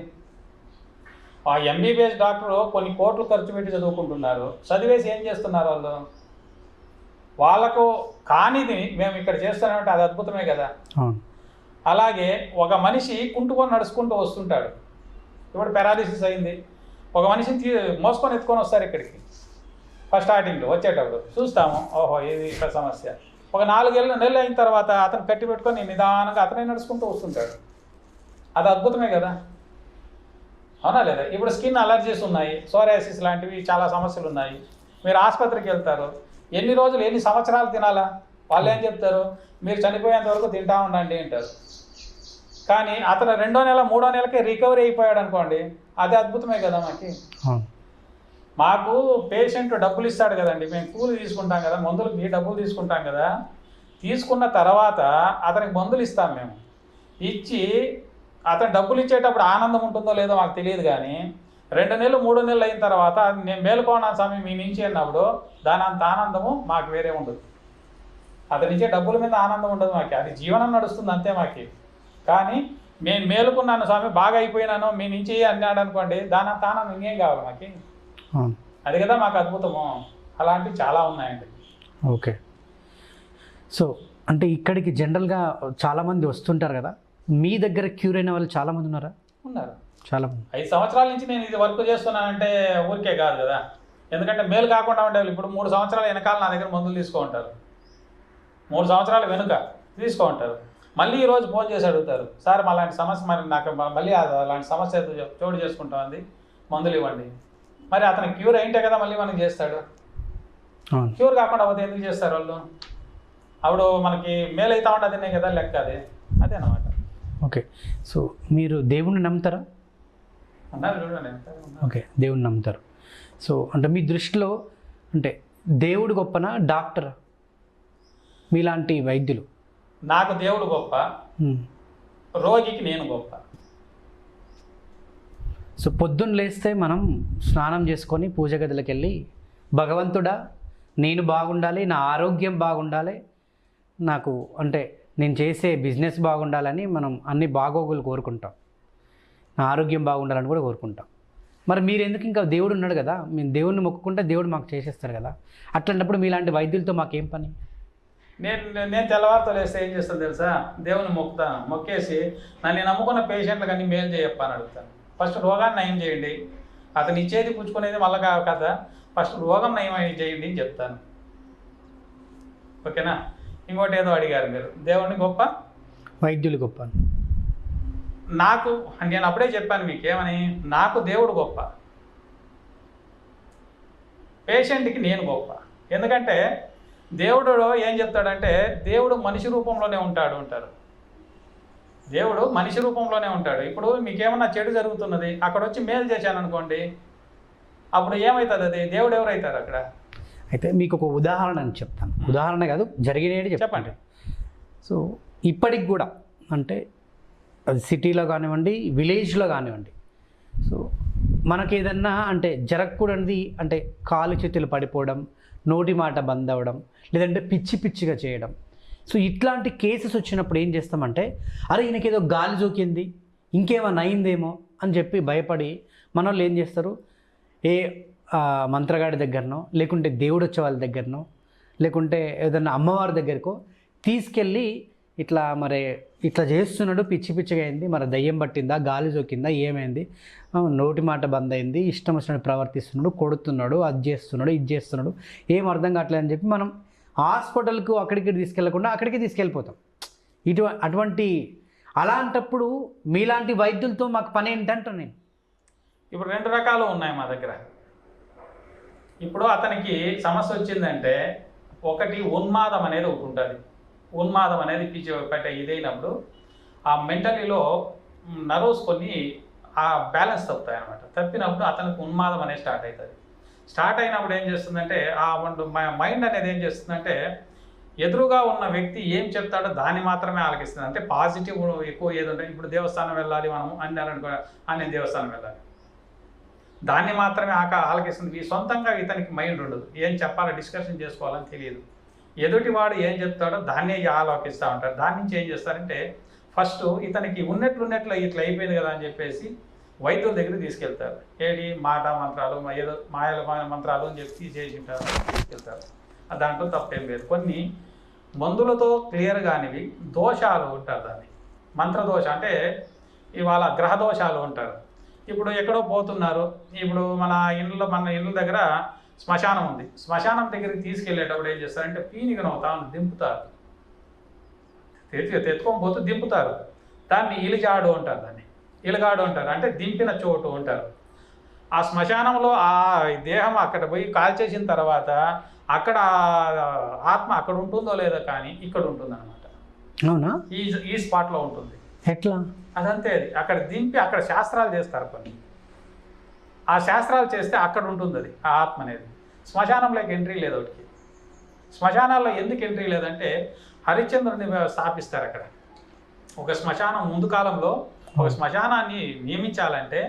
ఆ ఎంబీబీఎస్ డాక్టరు కొన్ని కోట్లు ఖర్చు పెట్టి చదువుకుంటున్నారు, చదివేసి ఏం చేస్తున్నారు వాళ్ళకు కానిది మేము ఇక్కడ చేస్తున్నామంటే అది అద్భుతమే కదా. అలాగే ఒక మనిషి కుంటుకొని నడుచుకుంటూ వస్తుంటాడు. ఇప్పుడు పారాలిసిస్ అయింది, ఒక మనిషిని మోసుకొని ఎత్తుకొని వస్తారు ఇక్కడికి. ఫస్ట్ స్టార్టింగ్లో వచ్చేటప్పుడు చూస్తాము, ఓహో ఇది ఇక్కడ సమస్య. ఒక 4 నెలలు అయిన తర్వాత అతను కట్టి పెట్టుకొని నిదానంగా అతనే నడుచుకుంటూ వస్తుంటాడు. అది అద్భుతమే కదా, అవునా లేదా? ఇప్పుడు స్కిన్ అలర్జీస్ ఉన్నాయి, సోరియాసిస్ లాంటివి చాలా సమస్యలు ఉన్నాయి. మీరు ఆసుపత్రికి వెళ్తారు, ఎన్ని రోజులు ఎన్ని సంవత్సరాలు తినాలా? వాళ్ళు ఏం చెప్తారు? మీరు చనిపోయేంత వరకు తింటా ఉండండి అంటారు. కానీ అతను 2వ నెల 3వ నెలకే రికవరీ అయిపోయాడు అనుకోండి, అది అద్భుతమే కదా. మాకు పేషెంట్ డబ్బులు ఇస్తాడు కదండి, మేము కూలి తీసుకుంటాం కదా, మందులకి డబ్బులు తీసుకుంటాం కదా. తీసుకున్న తర్వాత అతనికి మందులు ఇస్తాం మేము. ఇచ్చి అతను డబ్బులు ఇచ్చేటప్పుడు ఆనందం ఉంటుందో లేదో మాకు తెలియదు. కానీ 2 నెలలు 3 నెలలు అయిన తర్వాత నేను మేలుకోనా స్వామి మీ నుంచి అన్నప్పుడు దాని అంత ఆనందము మాకు వేరే ఉండదు. అతను ఇచ్చే డబ్బుల మీద ఆనందం ఉండదు మాకు, అది జీవనం నడుస్తుంది అంతే మాకు. కానీ నేను మేలుకున్నాను స్వామి బాగా అయిపోయినాను మీ నుంచి అన్నాడు అనుకోండి, దాని అంత ఆనందం ఇంకేం కావాలి మాకు. అది కదా మాకు అద్భుతము. అలాంటివి చాలా ఉన్నాయండి. ఓకే, సో అంటే ఇక్కడికి జనరల్గా చాలామంది వస్తుంటారు కదా, మీ దగ్గర క్యూర్ అయిన వాళ్ళు చాలామంది ఉన్నారా? ఉన్నారు, చాలామంది. 5 సంవత్సరాల నుంచి నేను ఇది వర్క్ చేస్తున్నానంటే ఊరికే కాదు కదా. ఎందుకంటే మేలు కాకుండా ఉండేవాళ్ళు ఇప్పుడు 3 సంవత్సరాల వెనకాల నా దగ్గర మందులు తీసుకో ఉంటారు. 3 సంవత్సరాల వెనుక తీసుకుంటారు. మళ్ళీ ఈరోజు ఫోన్ చేసి అడుగుతారు, సార్ అలాంటి సమస్య మరి నాకు మళ్ళీ అలాంటి సమస్య చోటు చేసుకుంటుంది, మందులు ఇవ్వండి. మరి అతనికి క్యూర్ అయింటే కదా మళ్ళీ మనకి చేస్తాడు. క్యూర్ కాకుండా పోతే ఎందుకు చేస్తారు వాళ్ళు? అప్పుడు మనకి మేలు అవుతా ఉండదనే కదా లెక్క. అదేనమాట. ఓకే. సో మీరు దేవుణ్ణి నమ్ముతారా? ఉన్నారు చూడండి. ఓకే, దేవుణ్ణి నమ్ముతారు. సో అంటే మీ దృష్టిలో అంటే దేవుడు గొప్పనా డాక్టరా? మీలాంటి వైద్యులు. నాకు దేవుడు గొప్ప, రోగికి నేను గొప్ప. సో పొద్దున్న లేస్తే మనం స్నానం చేసుకొని పూజ గదిలోకి వెళ్ళి, భగవంతుడా నేను బాగుండాలి, నా ఆరోగ్యం బాగుండాలి, నాకు అంటే నేను చేసే బిజినెస్ బాగుండాలని మనం అన్ని బాగోగులు కోరుకుంటాం, నా ఆరోగ్యం బాగుండాలని కూడా కోరుకుంటాం. మరి మీరు ఎందుకు, ఇంకా దేవుడు ఉన్నాడు కదా, మేము దేవుడిని మొక్కుకుంటే దేవుడు మాకు చేసేస్తాడు కదా, అట్లాంటప్పుడు మీలాంటి వైద్యులతో మాకేం పని? నేను తెల్లవారితో లేస్తే ఏం చేస్తాను తెలుసా? దేవుని మొక్కుతాను. మొక్కేసి నన్ను నమ్ముకున్న పేషెంట్లకు అన్ని మేలు చేయప్పని అడుగుతాను. ఫస్ట్ రోగాన్ని నయం చేయండి, అతను ఇచ్చేది పుచ్చుకునేది మళ్ళీ కదా, ఫస్ట్ రోగం నయం చేయండి అని చెప్తాను. ఓకేనా? ఇంకోటి ఏదో అడిగారు మీరు, దేవుడిని గొప్ప, వైద్యులు గొప్ప. నాకు నేను అప్పుడే చెప్పాను మీకు ఏమని, నాకు దేవుడు గొప్ప, పేషెంట్కి నేను గొప్ప. ఎందుకంటే దేవుడు ఏం చెప్తాడంటే, దేవుడు మనిషి రూపంలోనే ఉంటాడు అంటారు. దేవుడు మనిషి రూపంలోనే ఉంటాడు. ఇప్పుడు మీకేమన్నా చెడు జరుగుతున్నది, అక్కడ వచ్చి మేలు చేశాను అనుకోండి, అప్పుడు ఏమవుతుంది? అది దేవుడు ఎవరైతారు అక్కడ? అయితే మీకు ఒక ఉదాహరణ అని చెప్తాను. ఉదాహరణ కాదు, జరిగినవి చెప్పండి. సో ఇప్పటికి కూడా అంటే అది సిటీలో కానివ్వండి, విలేజ్లో కానివ్వండి, సో మనకి ఏదన్నా అంటే జరగకూడనిది, అంటే కాలు చేతులు పడిపోవడం, నోటి మాట బంద్ అవ్వడం, లేదంటే పిచ్చి పిచ్చిగా చేయడం, సో ఇట్లాంటి కేసెస్ వచ్చినప్పుడు ఏం చేస్తామంటే, అరే ఈయనకేదో గాలి జోకింది, ఇంకేమైనా అయిందేమో అని చెప్పి భయపడి మన వాళ్ళు ఏం చేస్తారు, ఏ మంత్రగాడి దగ్గరనో, లేకుంటే దేవుడు వచ్చే వాళ్ళ దగ్గరనో, లేకుంటే ఏదన్నా అమ్మవారి దగ్గరకో తీసుకెళ్ళి ఇట్లా మరి ఇట్లా చేస్తున్నాడు, పిచ్చి పిచ్చిగా అయింది, మరి దయ్యం పట్టిందా, గాలి జోకిందా, ఏమైంది, నోటి మాట బంద్ అయింది, ఇష్టం వచ్చినట్టు ప్రవర్తిస్తున్నాడు, కొడుతున్నాడు, అది చేస్తున్నాడు, ఇది చేస్తున్నాడు, ఏం అర్థం కావట్లేదు అని చెప్పి మనం హాస్పిటల్కు అక్కడికి తీసుకెళ్లకుండా అక్కడికి తీసుకెళ్ళిపోతాం. అటువంటి అలాంటప్పుడు మీలాంటి వైద్యులతో మాకు పని ఏంటంటాను నేను. ఇప్పుడు 2 రకాలు ఉన్నాయి మా దగ్గర. ఇప్పుడు అతనికి సమస్య వచ్చిందంటే, ఒకటి ఉన్మాదం అనేది ఒకటి ఉంటుంది. ఉన్మాదం అనేది పిచ్చి పెట్టే ఇదైనప్పుడు ఆ మెంటలీలో నర్వ్స్ కొన్ని ఆ బ్యాలెన్స్ తప్పుతాయి అన్నమాట. తప్పినప్పుడు అతనికి ఉన్మాదం అనేది స్టార్ట్ అవుతుంది. స్టార్ట్ అయినప్పుడు ఏం చేస్తుందంటే, ఆ మైండ్ అనేది ఏం చేస్తుందంటే, ఎదురుగా ఉన్న వ్యక్తి ఏం చెప్తాడో దాన్ని మాత్రమే ఆలకిస్తుంది. అంటే పాజిటివ్ ఎక్కువ ఏది ఉంటే, ఇప్పుడు దేవస్థానం వెళ్ళాలి మనం అన్నారనుకో, నేను దేవస్థానం వెళ్ళాలి, దాన్ని మాత్రమే ఆలకిస్తుంది. ఈ సొంతంగా ఇతనికి మైండ్ ఉండదు, ఏం చెప్పాలో డిస్కషన్ చేసుకోవాలని తెలియదు. ఎదుటివాడు ఏం చెప్తాడో దాన్నే ఆలోకిస్తూ ఉంటారు. దాని నుంచి ఏం చేస్తారంటే, ఫస్ట్ ఇతనికి ఉన్నట్లు ఇట్లా అయిపోయింది కదా అని చెప్పేసి వైద్యుల దగ్గరికి తీసుకెళ్తారు. ఏది మాట మంత్రాలు, ఏదో మాయల మంత్రాలు అని చెప్పి చేసింటారు, తీసుకెళ్తారు. దాంట్లో తప్పేం లేదు. కొన్ని మందులతో క్లియర్ కానివి దోషాలు ఉంటారు. దాన్ని మంత్రదోష అంటే ఇవాళ గ్రహ దోషాలు ఉంటారు. ఇప్పుడు ఎక్కడో పోతున్నారు, ఇప్పుడు మన ఇళ్ళ దగ్గర శ్మశానం ఉంది. శ్మశానం దగ్గరికి తీసుకెళ్ళేటప్పుడు ఏం చేస్తారంటే, పీనిగనవుతాను దింపుతారు, తెచ్చుకొని పోతూ దింపుతారు. దాన్ని ఇలిజాడు అంటారు, దాన్ని ఇలగాడు అంటారు, అంటే దింపిన చోటు అంటారు. ఆ శ్మశానంలో ఆ దేహం అక్కడ పోయి కాల్చేసిన తర్వాత అక్కడ ఆత్మ అక్కడ ఉంటుందో లేదో కానీ ఇక్కడ ఉంటుంది అనమాట. అవునా? ఈ స్పాట్లో ఉంటుంది. ఎట్లా? అదంతే. అది అక్కడ దింపి అక్కడ శాస్త్రాలు చేస్తారు కొన్ని. ఆ శాస్త్రాలు చేస్తే అక్కడ ఉంటుంది అది, ఆ ఆత్మ అనేది. శ్మశానంలోకి ఎంట్రీ లేదు ఒకటికి. శ్మశానాల్లో ఎందుకు ఎంట్రీ లేదంటే, హరిశ్చంద్రుని స్థాపిస్తారు అక్కడ. ఒక శ్మశానం ముందు కాలంలో ఒక శ్మశానాన్ని నియమించాలంటే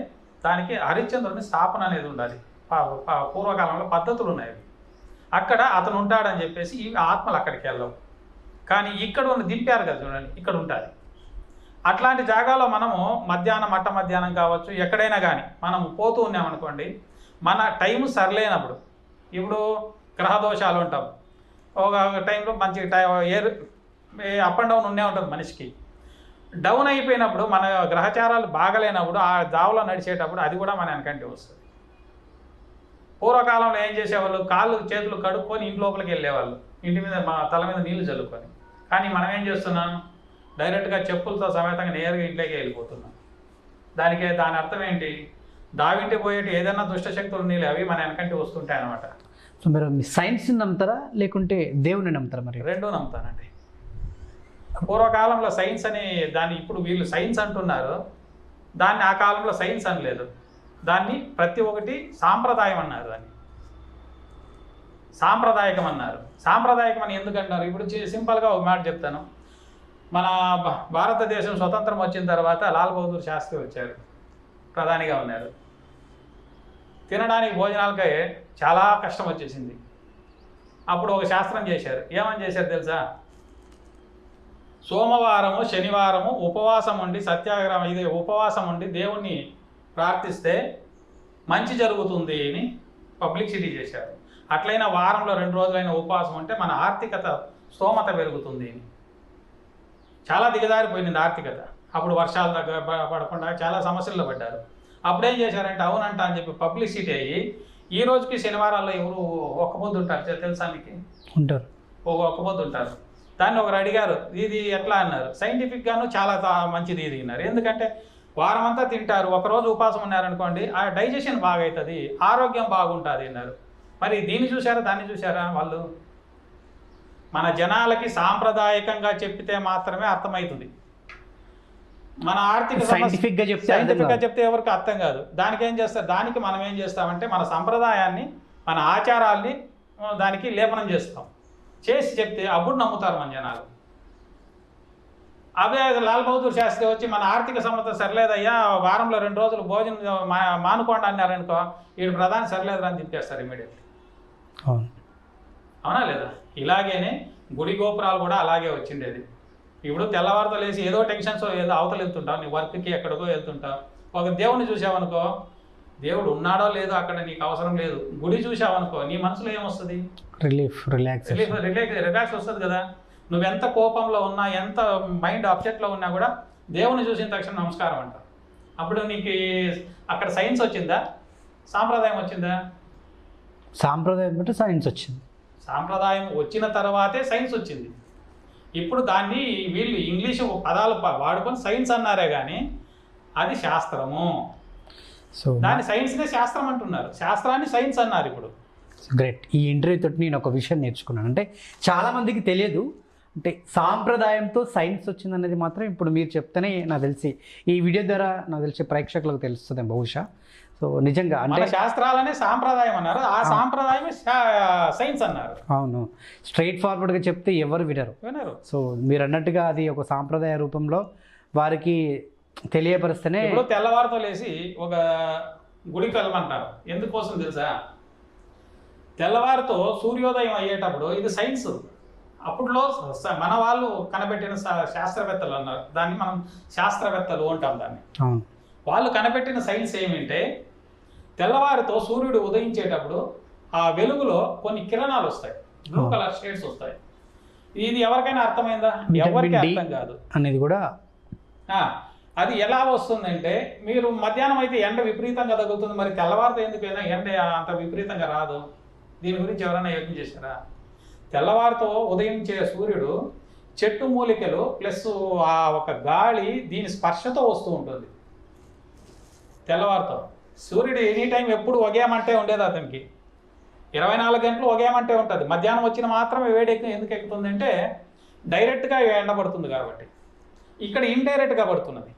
దానికి హరిశ్చంద్రుని స్థాపన అనేది ఉండాలి. పూర్వకాలంలో పద్ధతులు ఉన్నాయి. అక్కడ అతను ఉంటాడని చెప్పేసి ఈ ఆత్మలు అక్కడికి వెళ్ళవు. కానీ ఇక్కడ దింపారు కదా చూడండి, ఇక్కడ ఉంటుంది. అట్లాంటి జాగాలో మనము మధ్యాహ్నం కావచ్చు, ఎక్కడైనా కానీ మనం పోతూ ఉన్నామనుకోండి, మన టైం సరిలేనప్పుడు, ఇప్పుడు గ్రహదోషాలు ఉంటాం, ఒక టైంలో మంచి ఎయిర్ అప్ అండ్ డౌన్ ఉండే ఉంటుంది మనిషికి. డౌన్ అయిపోయినప్పుడు, మన గ్రహచారాలు బాగలేనప్పుడు, ఆ దావలో నడిచేటప్పుడు అది కూడా మన వెనకంటే వస్తుంది. పూర్వకాలంలో ఏం చేసేవాళ్ళు, కాళ్ళు చేతులు కడుక్కొని ఇంట్లోపలికి వెళ్ళేవాళ్ళు. ఇంటి మీద మా తల మీద నీళ్లు చల్లుకొని. కానీ మనం ఏం చేస్తున్నాం, డైరెక్ట్గా చెప్పులతో సమేతంగా నేరుగా ఇంట్లోకి వెళ్ళిపోతున్నాం. దాని అర్థం ఏంటి, దావింటి పోయేటి ఏదైనా దుష్టశక్తులు నీళ్ళు అవి మన వెనకంటే వస్తుంటాయి అనమాట. సో మీరు మీ సైన్స్ని నమ్ముతారా లేకుంటే దేవుని నమ్ముతారా? మరి రెండూ నమ్ముతానండి. పూర్వకాలంలో సైన్స్ అని దాన్ని ఇప్పుడు వీళ్ళు సైన్స్ అంటున్నారు, దాన్ని ఆ కాలంలో సైన్స్ అనలేదు, దాన్ని ప్రతి ఒక్కటి సాంప్రదాయం అన్నారు, దాన్ని సాంప్రదాయకం అన్నారు. సాంప్రదాయకం అని ఎందుకంటారు? ఇప్పుడు సింపుల్గా ఒక మాట చెప్తాను. మన భారతదేశం స్వతంత్రం వచ్చిన తర్వాత లాల్ బహదూర్ శాస్త్రి వచ్చారు, ప్రధానిగా ఉన్నారు. తినడానికి భోజనాలకే చాలా కష్టం వచ్చేసింది. అప్పుడు ఒక శాస్త్రం చేశారు. ఏమని చేశారు తెలుసా? సోమవారము శనివారము ఉపవాసం ఉండి సత్యాగ్రహం ఇది ఉపవాసం ఉండి దేవుణ్ణి ప్రార్థిస్తే మంచి జరుగుతుంది అని పబ్లిసిటీ చేశారు. అట్లయినా వారంలో 2 రోజులైన ఉపవాసం ఉంటే మన ఆర్థికత స్తోమత పెరుగుతుంది అని. చాలా దిగజారిపోయింది ఆర్థికత. అప్పుడు వర్షాలు పడకుండా చాలా సమస్యల్లో పడ్డారు. అప్పుడేం చేశారంటే అవునంట అని చెప్పి పబ్లిసిటీ అయ్యి ఈ రోజుకి శనివారాల్లో ఎవరు ఒక్క పొద్దు ఉంటారు తెలుసా మీకు? ఉంటారు, ఒక్క పొద్దు ఉంటారు. దాన్ని ఒకరు అడిగారు, ఇది ఎట్లా అన్నారు. సైంటిఫిక్గాను చాలా మంచిది ఇది అన్నారు. ఎందుకంటే వారం అంతా తింటారు, ఒకరోజు ఉపవాసం ఉన్నారనుకోండి ఆ డైజెషన్ బాగా అవుతుంది, ఆరోగ్యం బాగుంటుంది అన్నారు. మరి దీన్ని చూసారా దాన్ని చూసారా? వాళ్ళు మన జనాలకి సాంప్రదాయకంగా చెప్పితే మాత్రమే అర్థమవుతుంది. మన ఆర్థిక సైంటిఫిక్గా చెప్తే ఎవరికి అర్థం కాదు. దానికి ఏం చేస్తారు, దానికి మనం ఏం చేస్తామంటే మన సంప్రదాయాన్ని మన ఆచారాల్ని దానికి లేపనం చేస్తాం, చేసి చెప్తే అప్పుడు నమ్ముతారు మన జనాలు. అదే లాల్ బహదూర్ శాస్త్రి వచ్చి మన ఆర్థిక సమస్య సరిలేదయ్యా వారంలో 2 రోజులు భోజనం మానుకోండి అన్నారనుకో, వీడు ప్రధాని సరిలేదు అని తిప్పేస్తారు ఇమీడియట్లీ. అవునా లేదా? ఇలాగేనే గుడి గోపురాలు కూడా అలాగే వచ్చిండేది. ఇప్పుడు తెల్లవారితో లేచి ఏదో టెన్షన్స్ ఏదో అవతల వెళ్తుంటావు, నీ వర్క్కి ఎక్కడికో వెళ్తుంటావు. ఒక దేవుడిని చూసావనుకో, దేవుడు ఉన్నాడో లేదో అక్కడ నీకు అవసరం లేదు. గుడి చూసావనుకో నీ మనసులో ఏమొస్తుంది? రిలాక్స్ వస్తుంది కదా. నువ్వెంత కోపంలో ఉన్నా, ఎంత మైండ్ అప్సెట్లో ఉన్నా కూడా దేవుని చూసిన తక్షణ నమస్కారం అంటావు. అప్పుడు నీకు అక్కడ సైన్స్ వచ్చిందా, సాంప్రదాయం వచ్చిందా? సాంప్రదాయం అంటే సైన్స్ వచ్చింది. సాంప్రదాయం వచ్చిన తర్వాతే సైన్స్ వచ్చింది. ఇప్పుడు దాన్ని వీళ్ళు ఇంగ్లీష్ పదాలు వాడుకొని సైన్స్ అన్నారే కానీ అది శాస్త్రము. సో దాన్ని సైన్స్నే శాస్త్రం అంటున్నారు, శాస్త్రాన్ని సైన్స్ అన్నారు ఇప్పుడు. గ్రేట్. ఈ ఇంటర్వ్యూ తోటి నేను ఒక విషయం నేర్చుకున్నాను. అంటే చాలామందికి తెలియదు, అంటే సాంప్రదాయంతో సైన్స్ వచ్చిందనేది మాత్రం ఇప్పుడు మీరు చెప్తేనే నాకు తెలిసి, ఈ వీడియో ద్వారా నాకు తెలిసి ప్రేక్షకులకు తెలుస్తుంది బహుశా. సో నిజంగా అంటే శాస్త్రాలనే సాంప్రదాయం అన్నారు, ఆ సాంప్రదాయమే సైన్స్ అన్నారు. అవును, స్ట్రైట్ ఫార్వర్డ్గా చెప్తే ఎవరు వినరు. సో మీరు అన్నట్టుగా అది ఒక సాంప్రదాయ రూపంలో వారికి తెలియపరిస్తేనే. ఇప్పుడు తెల్లవారితో లేచి ఒక గుడికి వెళ్ళమంటారు, ఎందుకోసం తెలుసా? తెల్లవారితో సూర్యోదయం అయ్యేటప్పుడు ఇది సైన్స్. అప్పుడులో మన వాళ్ళు కనిపెట్టిన శాస్త్రవేత్తలు అన్నారు, దాన్ని మనం శాస్త్రవేత్తలు అంటాం దాన్ని. వాళ్ళు కనిపెట్టిన సైన్స్ ఏమిటంటే తెల్లవారితో సూర్యుడు ఉదయించేటప్పుడు ఆ వెలుగులో కొన్ని కిరణాలు వస్తాయి, బ్లూ కలర్ షేడ్స్ వస్తాయి. ఇది ఎవరికైనా అర్థమైందా? ఎవరికి అర్థం కాదు అనేది కూడా. అది ఎలా వస్తుందంటే, మీరు మధ్యాహ్నం అయితే ఎండ విపరీతంగా తగులుతుంది, మరి తెల్లవారితో ఎందుకైనా ఎండ అంత విపరీతంగా రాదు? దీని గురించి ఎవరైనా యోచన చేశారా? తెల్లవారితో ఉదయించే సూర్యుడు చెట్టు మూలికలు ప్లస్ ఆ ఒక గాలి దీని స్పర్శతో వస్తూ ఉంటుంది. తెల్లవారితో సూర్యుడు ఎనీ టైం ఎప్పుడు ఒగేమంటే ఉండేది అతనికి, 24 గంటలు ఒగేమంటే ఉంటుంది. మధ్యాహ్నం వచ్చిన మాత్రమే వేడి ఎందుకు ఎక్కుతుంది అంటే డైరెక్ట్గా ఎండబడుతుంది కాబట్టి. ఇక్కడ ఇండైరెక్ట్గా పడుతున్నది.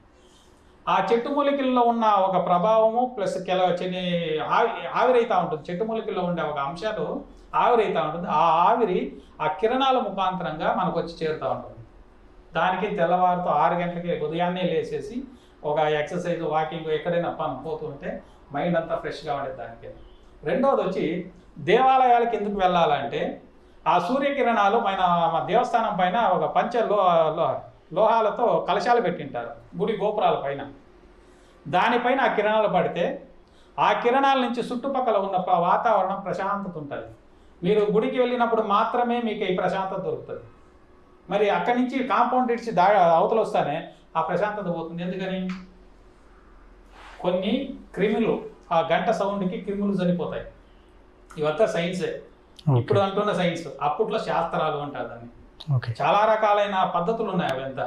ఆ చెట్టు మూలికల్లో ఉన్న ఒక ప్రభావము ప్లస్ ఆవిరైతూ ఉంటుంది. చెట్టు మూలికల్లో ఉండే ఒక అంశాలు ఆవిరైతూ ఉంటుంది. ఆ ఆవిరి ఆ కిరణాల ముఖాంతరంగా మనకు వచ్చి చేరుతూ ఉంటుంది. దానికి తెల్లవారితో 6 గంటలకి ఉదయాన్నే లేచేసి ఒక ఎక్సర్సైజ్ వాకింగ్ ఎక్కడైనా పోతుంటే మైండ్ అంతా ఫ్రెష్గా ఉండేది దానికి. రెండవది వచ్చి దేవాలయాలకు ఎందుకు వెళ్ళాలంటే ఆ సూర్యకిరణాలు మన దేవస్థానం పైన ఒక లోహాలతో కలశాలు పెట్టింటారు గుడి గోపురాల పైన. దానిపైన ఆ కిరణాలు పడితే ఆ కిరణాల నుంచి చుట్టుపక్కల ఉన్న వాతావరణం ప్రశాంతత ఉంటుంది. మీరు గుడికి వెళ్ళినప్పుడు మాత్రమే మీకు ఈ ప్రశాంతత దొరుకుతుంది. మరి అక్కడి నుంచి కాంపౌండ్ ఇడ్చి అవతల వస్తానే ఆ ప్రశాంతత పోతుంది. ఎందుకని? కొన్ని క్రిములు ఆ గంట సౌండ్కి క్రిములు చనిపోతాయి. ఇవంతా సైన్సే. ఇప్పుడు అంటున్న సైన్స్, అప్పట్లో శాస్త్రాలు అంటారు దాన్ని. ఓకే. చాలా రకాలైన పద్ధతులు ఉన్నాయి అవంతా.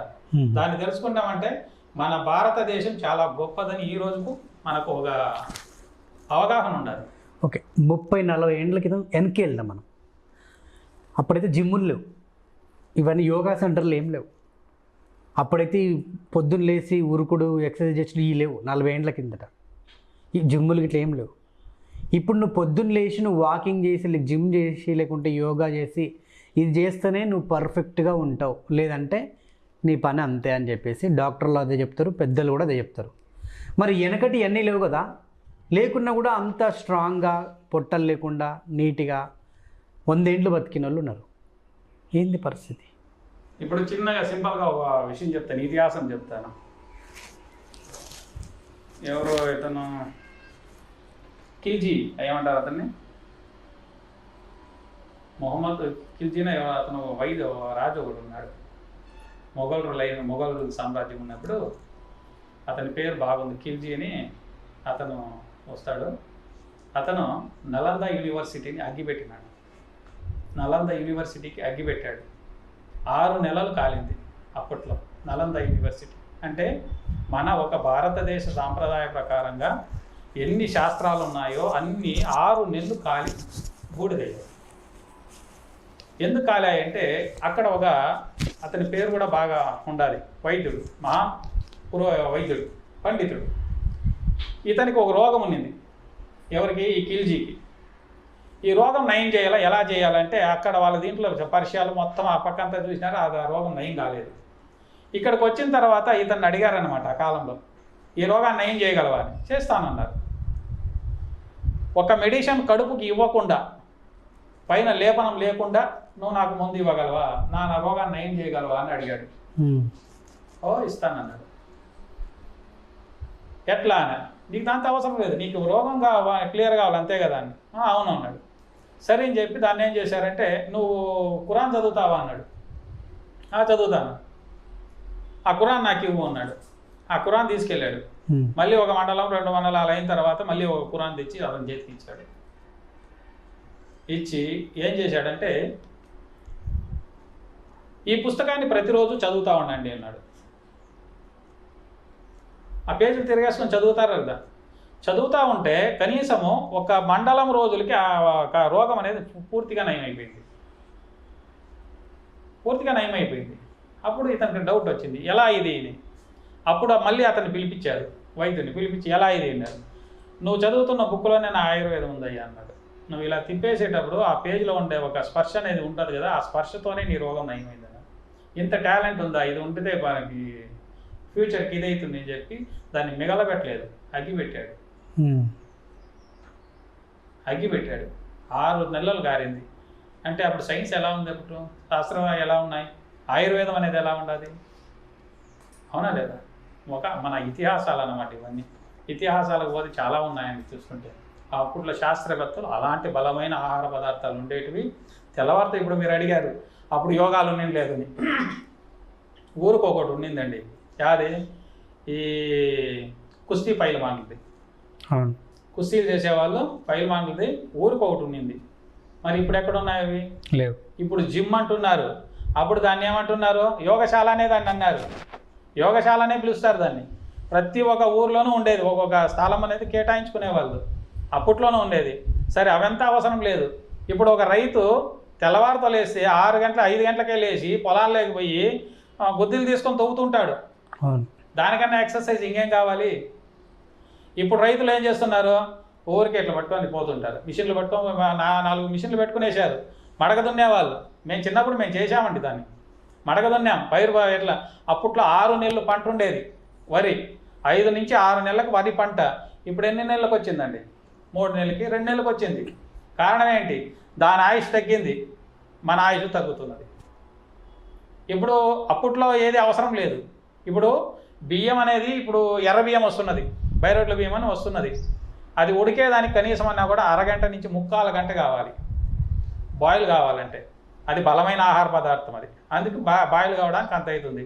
దాన్ని తెలుసుకున్నామంటే మన భారతదేశం చాలా గొప్పదని ఈ రోజుకు మనకు ఒక అవగాహన ఉండాలి. ఓకే. 30-40 ఏండ్ల క్రితం వెనక్కి వెళ్దాం మనం. అప్పుడైతే జిమ్ములు లేవు, ఇవన్నీ యోగా సెంటర్లు ఏం లేవు. అప్పుడైతే పొద్దున్న లేచి ఉరుకుడు ఎక్సర్సైజ్ చేసి ఇవి లేవు 40 ఏండ్ల కిందట. ఈ జిమ్ములు ఇట్లా ఏం లేవు. ఇప్పుడు నువ్వు పొద్దున్న లేచి నువ్వు వాకింగ్ చేసి జిమ్ చేసి లేకుంటే యోగా చేసి ఇది చేస్తేనే నువ్వు పర్ఫెక్ట్గా ఉంటావు, లేదంటే నీ పని అంతే అని చెప్పేసి డాక్టర్లు అదే చెప్తారు, పెద్దలు కూడా అదే చెప్తారు. మరి వెనకటి అన్నీ లేవు కదా, లేకున్నా కూడా అంత స్ట్రాంగ్గా పొట్టలు లేకుండా నీట్గా 100 ఏండ్లు బతికిన వాళ్ళు ఉన్నారు. ఏంది పరిస్థితి? ఇప్పుడు చిన్నగా సింపుల్గా ఒక విషయం చెప్తాను, ఇతిహాసం చెప్తాను. ఎవరో ఇతను ఖిల్జీ ఏమంటారు అతన్ని, మొహమ్మద్ ఖిల్జీనే అతను రాజు ఒకడు ఉన్నాడు. మొఘల్ సామ్రాజ్యం ఉన్నప్పుడు అతని పేరు బాగుంది, ఖిల్జీ అని. అతను వస్తాడు. అతను నలంద యూనివర్సిటీని అగ్గిపెట్టినాడు. నలంద యూనివర్సిటీకి అగ్గిపెట్టాడు. 6 నెలలు కాలింది అప్పట్లో నలంద యూనివర్సిటీ. అంటే మన ఒక భారతదేశ సాంప్రదాయ ప్రకారంగా ఎన్ని శాస్త్రాలు ఉన్నాయో అన్నీ 6 నెలలు కాలి బూడిదయ్యాయి. ఎందుకు కాలాయంటే అక్కడ ఒక అతని పేరు కూడా బాగా ఉండాలి, వైద్యుడు, వైద్యుడు, పండితుడు. ఇతనికి ఒక రోగం ఉన్నింది. ఎవరికి? ఈ ఖిల్జీకి. ఈ రోగం నయం చేయాలా, ఎలా చేయాలంటే అక్కడ వాళ్ళ దీంట్లో పరిచయాలు మొత్తం ఆ పక్కంతా చూసినారు, ఆ రోగం నయం కాలేదు. ఇక్కడికి వచ్చిన తర్వాత ఇతన్ని అడిగారనమాట ఆ కాలంలో, ఈ రోగాన్ని నయం చేయగలవా అని. చేస్తానన్నారు. ఒక మెడిసిన్ కడుపుకి ఇవ్వకుండా, పైన లేపనం లేకుండా నువ్వు నాకు ముందు ఇవ్వగలవా, నా రోగాన్ని నయం చేయగలవా అని అడిగాడు. ఓ ఇస్తానన్నాడు. ఎట్లా అని, నీకు దాంతో అవసరం లేదు, నీకు రోగం కావాలి, క్లియర్ కావాలి అంతే కదా అని. అవును అన్నాడు. సరే అని చెప్పి దాన్ని ఏం చేశారంటే, నువ్వు ఖురాన్ చదువుతావా అన్నాడు. చదువుతాను. ఆ ఖురాన్ నాకు ఇవ్వు అన్నాడు. ఆ ఖురాన్ తీసుకెళ్ళాడు. మళ్ళీ 1 మండలం 2 మండలాలు అయిన తర్వాత మళ్ళీ ఒక ఖురాన్ తెచ్చి అతని చేతికి ఇచ్చాడు. ఇచ్చి ఏం చేశాడంటే, ఈ పుస్తకాన్ని ప్రతిరోజు చదువుతా ఉండండి అన్నాడు. ఆ పేజీలు తిరిగేసుకొని చదువుతారు కదా, చదువుతూ ఉంటే కనీసము 1 మండలం రోజులకి ఆ రోగం అనేది పూర్తిగా నయమైపోయింది. అప్పుడు ఇతనికి డౌట్ వచ్చింది, ఎలా ఇది అని. అప్పుడు మళ్ళీ అతన్ని పిలిపించారు, వైద్యుని పిలిపించి, ఎలా ఇది అన్నారు. నువ్వు చదువుతున్న బుక్లోనే నా ఆయుర్వేదం ఉందయ్యా అన్నాడు. నువ్వు ఇలా తిప్పేసేటప్పుడు ఆ పేజీలో ఉండే ఒక స్పర్శ అనేది ఉంటుంది కదా, ఆ స్పర్శతోనే నీ రోగం నయమైంది. ఇంత టాలెంట్ ఉందా, ఇది ఉంటే మనకి ఫ్యూచర్కి ఇదవుతుంది అని చెప్పి దాన్ని మిగలబెట్టలేదు, అగ్గిపెట్టాడు. 6 నెలలు కారింది. అంటే అప్పుడు సైన్స్ ఎలా ఉంది, అప్పుడు శాస్త్రం ఎలా ఉన్నాయి, ఆయుర్వేదం అనేది ఎలా ఉండాలి, అవునా లేదా? మన ఇతిహాసాలు అన్నమాట ఇవన్నీ. ఇతిహాసాలకు పోతే చాలా ఉన్నాయని చూసుకుంటే, అప్పట్లో శాస్త్రవేత్తలు అలాంటి బలమైన ఆహార పదార్థాలు ఉండేటివి. తెల్లవారితో ఇప్పుడు మీరు అడిగారు, అప్పుడు యోగాలు ఉన్నది లేదని. ఊరుకోకటి ఉండిందండి, యాది ఈ కుస్తీ పైల్మాన్లది. కుస్తీలు చేసేవాళ్ళు పైల్మాన్లది ఊరుకోకటి ఉండింది. మరి ఇప్పుడు ఎక్కడ ఉన్నాయి అవి? లేవు. ఇప్పుడు జిమ్ అంటున్నారు, అప్పుడు దాన్ని ఏమంటున్నారు? యోగశాల అనే దాన్ని అన్నారు. యోగశాలనే పిలుస్తారు దాన్ని. ప్రతి ఒక్క ఊర్లోనూ ఉండేది, ఒక్కొక్క స్థలం అనేది కేటాయించుకునేవాళ్ళు. అప్పట్లోనూ ఉండేది. సరే, అవంతా అవసరం లేదు. ఇప్పుడు ఒక రైతు తెల్లవారుతో లేసి 6 గంటల 5 గంటలకే లేచి పొలాల్లోకి పోయి గుద్దిలు తీసుకొని తవ్వుతుంటాడు. దానికన్నా ఎక్సర్సైజ్ ఇంకేం కావాలి? ఇప్పుడు రైతులు ఏం చేస్తున్నారు? ఊరికి ఇట్లా పట్టుకొని పోతుంటారు, మిషన్లు పట్టుకొని 4 మిషన్లు పెట్టుకునేశారు. మడక దున్నేవాళ్ళు. మేము చిన్నప్పుడు చేసామండి దాన్ని, మడక దున్నాం. పైరు ఇట్లా అప్పట్లో 6 నెలలు పంట ఉండేది వరి, 5 నుంచి 6 నెలలకు వరి పంట. ఇప్పుడు ఎన్ని నెలలకు వచ్చిందండి? 3 నెలలకి 2 నెలలకు వచ్చింది. కారణం ఏంటి? దాని ఆయుష్ తగ్గింది, మన ఆయుష్ తగ్గుతున్నది. ఇప్పుడు అప్పట్లో ఏది అవసరం లేదు. ఇప్పుడు బియ్యం అనేది ఇప్పుడు ఎర్ర బియ్యం వస్తున్నది, బైరోడ్ల బియ్యం అని వస్తున్నది. అది ఉడికేదానికి కనీసం అన్నా కూడా 1 గంట నుంచి 3/4 గంట కావాలి బాయిల్ కావాలంటే. అది బలమైన ఆహార పదార్థం, అది అందుకు బాయిల్ కావడానికి అంత అవుతుంది.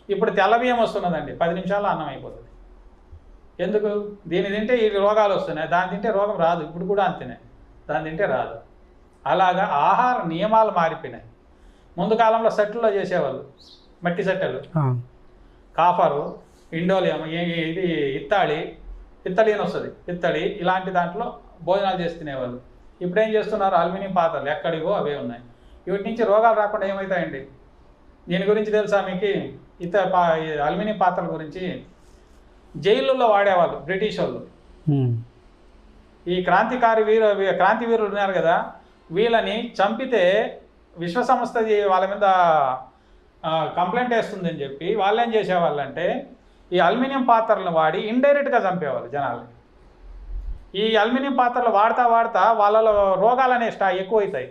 ఇప్పుడు తెల్ల బియ్యం వస్తున్నదండి, 10 నిమిషాల్లో అన్నం అయిపోతుంది. ఎందుకు? దీన్ని తింటే ఈ రోగాలు వస్తున్నాయి, దాన్ని తింటే రోగం రాదు. ఇప్పుడు కూడా అంతేనే, దాన్ని తింటే రాదు. అలాగా ఆహార నియమాలు మారిపోయినాయి. ముందు కాలంలో సెట్టుల్లో చేసేవాళ్ళు, మట్టి సెట్టెలు, కాఫరు, ఇండోలియం, ఇది ఇత్తడి అని వస్తుంది, ఇత్తడి, ఇలాంటి దాంట్లో భోజనాలు చేసి తినేవాళ్ళు. ఇప్పుడు ఏం చేస్తున్నారు? అల్యూమినియం పాత్రలు ఎక్కడివో అవే ఉన్నాయి. వీటి నుంచి రోగాలు రాకుండా ఏమవుతాయండి? దీని గురించి తెలుసా మీకు? అల్యూమినియం పాత్రల గురించి జైళ్ళల్లో వాడేవాళ్ళు బ్రిటిష్ వాళ్ళు. ఈ క్రాంతి వీరులు ఉన్నారు కదా, వీళ్ళని చంపితే విశ్వ సంస్థ వాళ్ళ మీద కంప్లైంట్ వేస్తుందని చెప్పి వాళ్ళు ఏం చేసేవాళ్ళంటే ఈ అల్యూమినియం పాత్రలను వాడి ఇండైరెక్ట్గా చంపేవాళ్ళు జనాలు. ఈ అల్యూమినియం పాత్రలు వాడుతా వాళ్ళలో రోగాలు అనేవి ఎక్కువవుతాయి.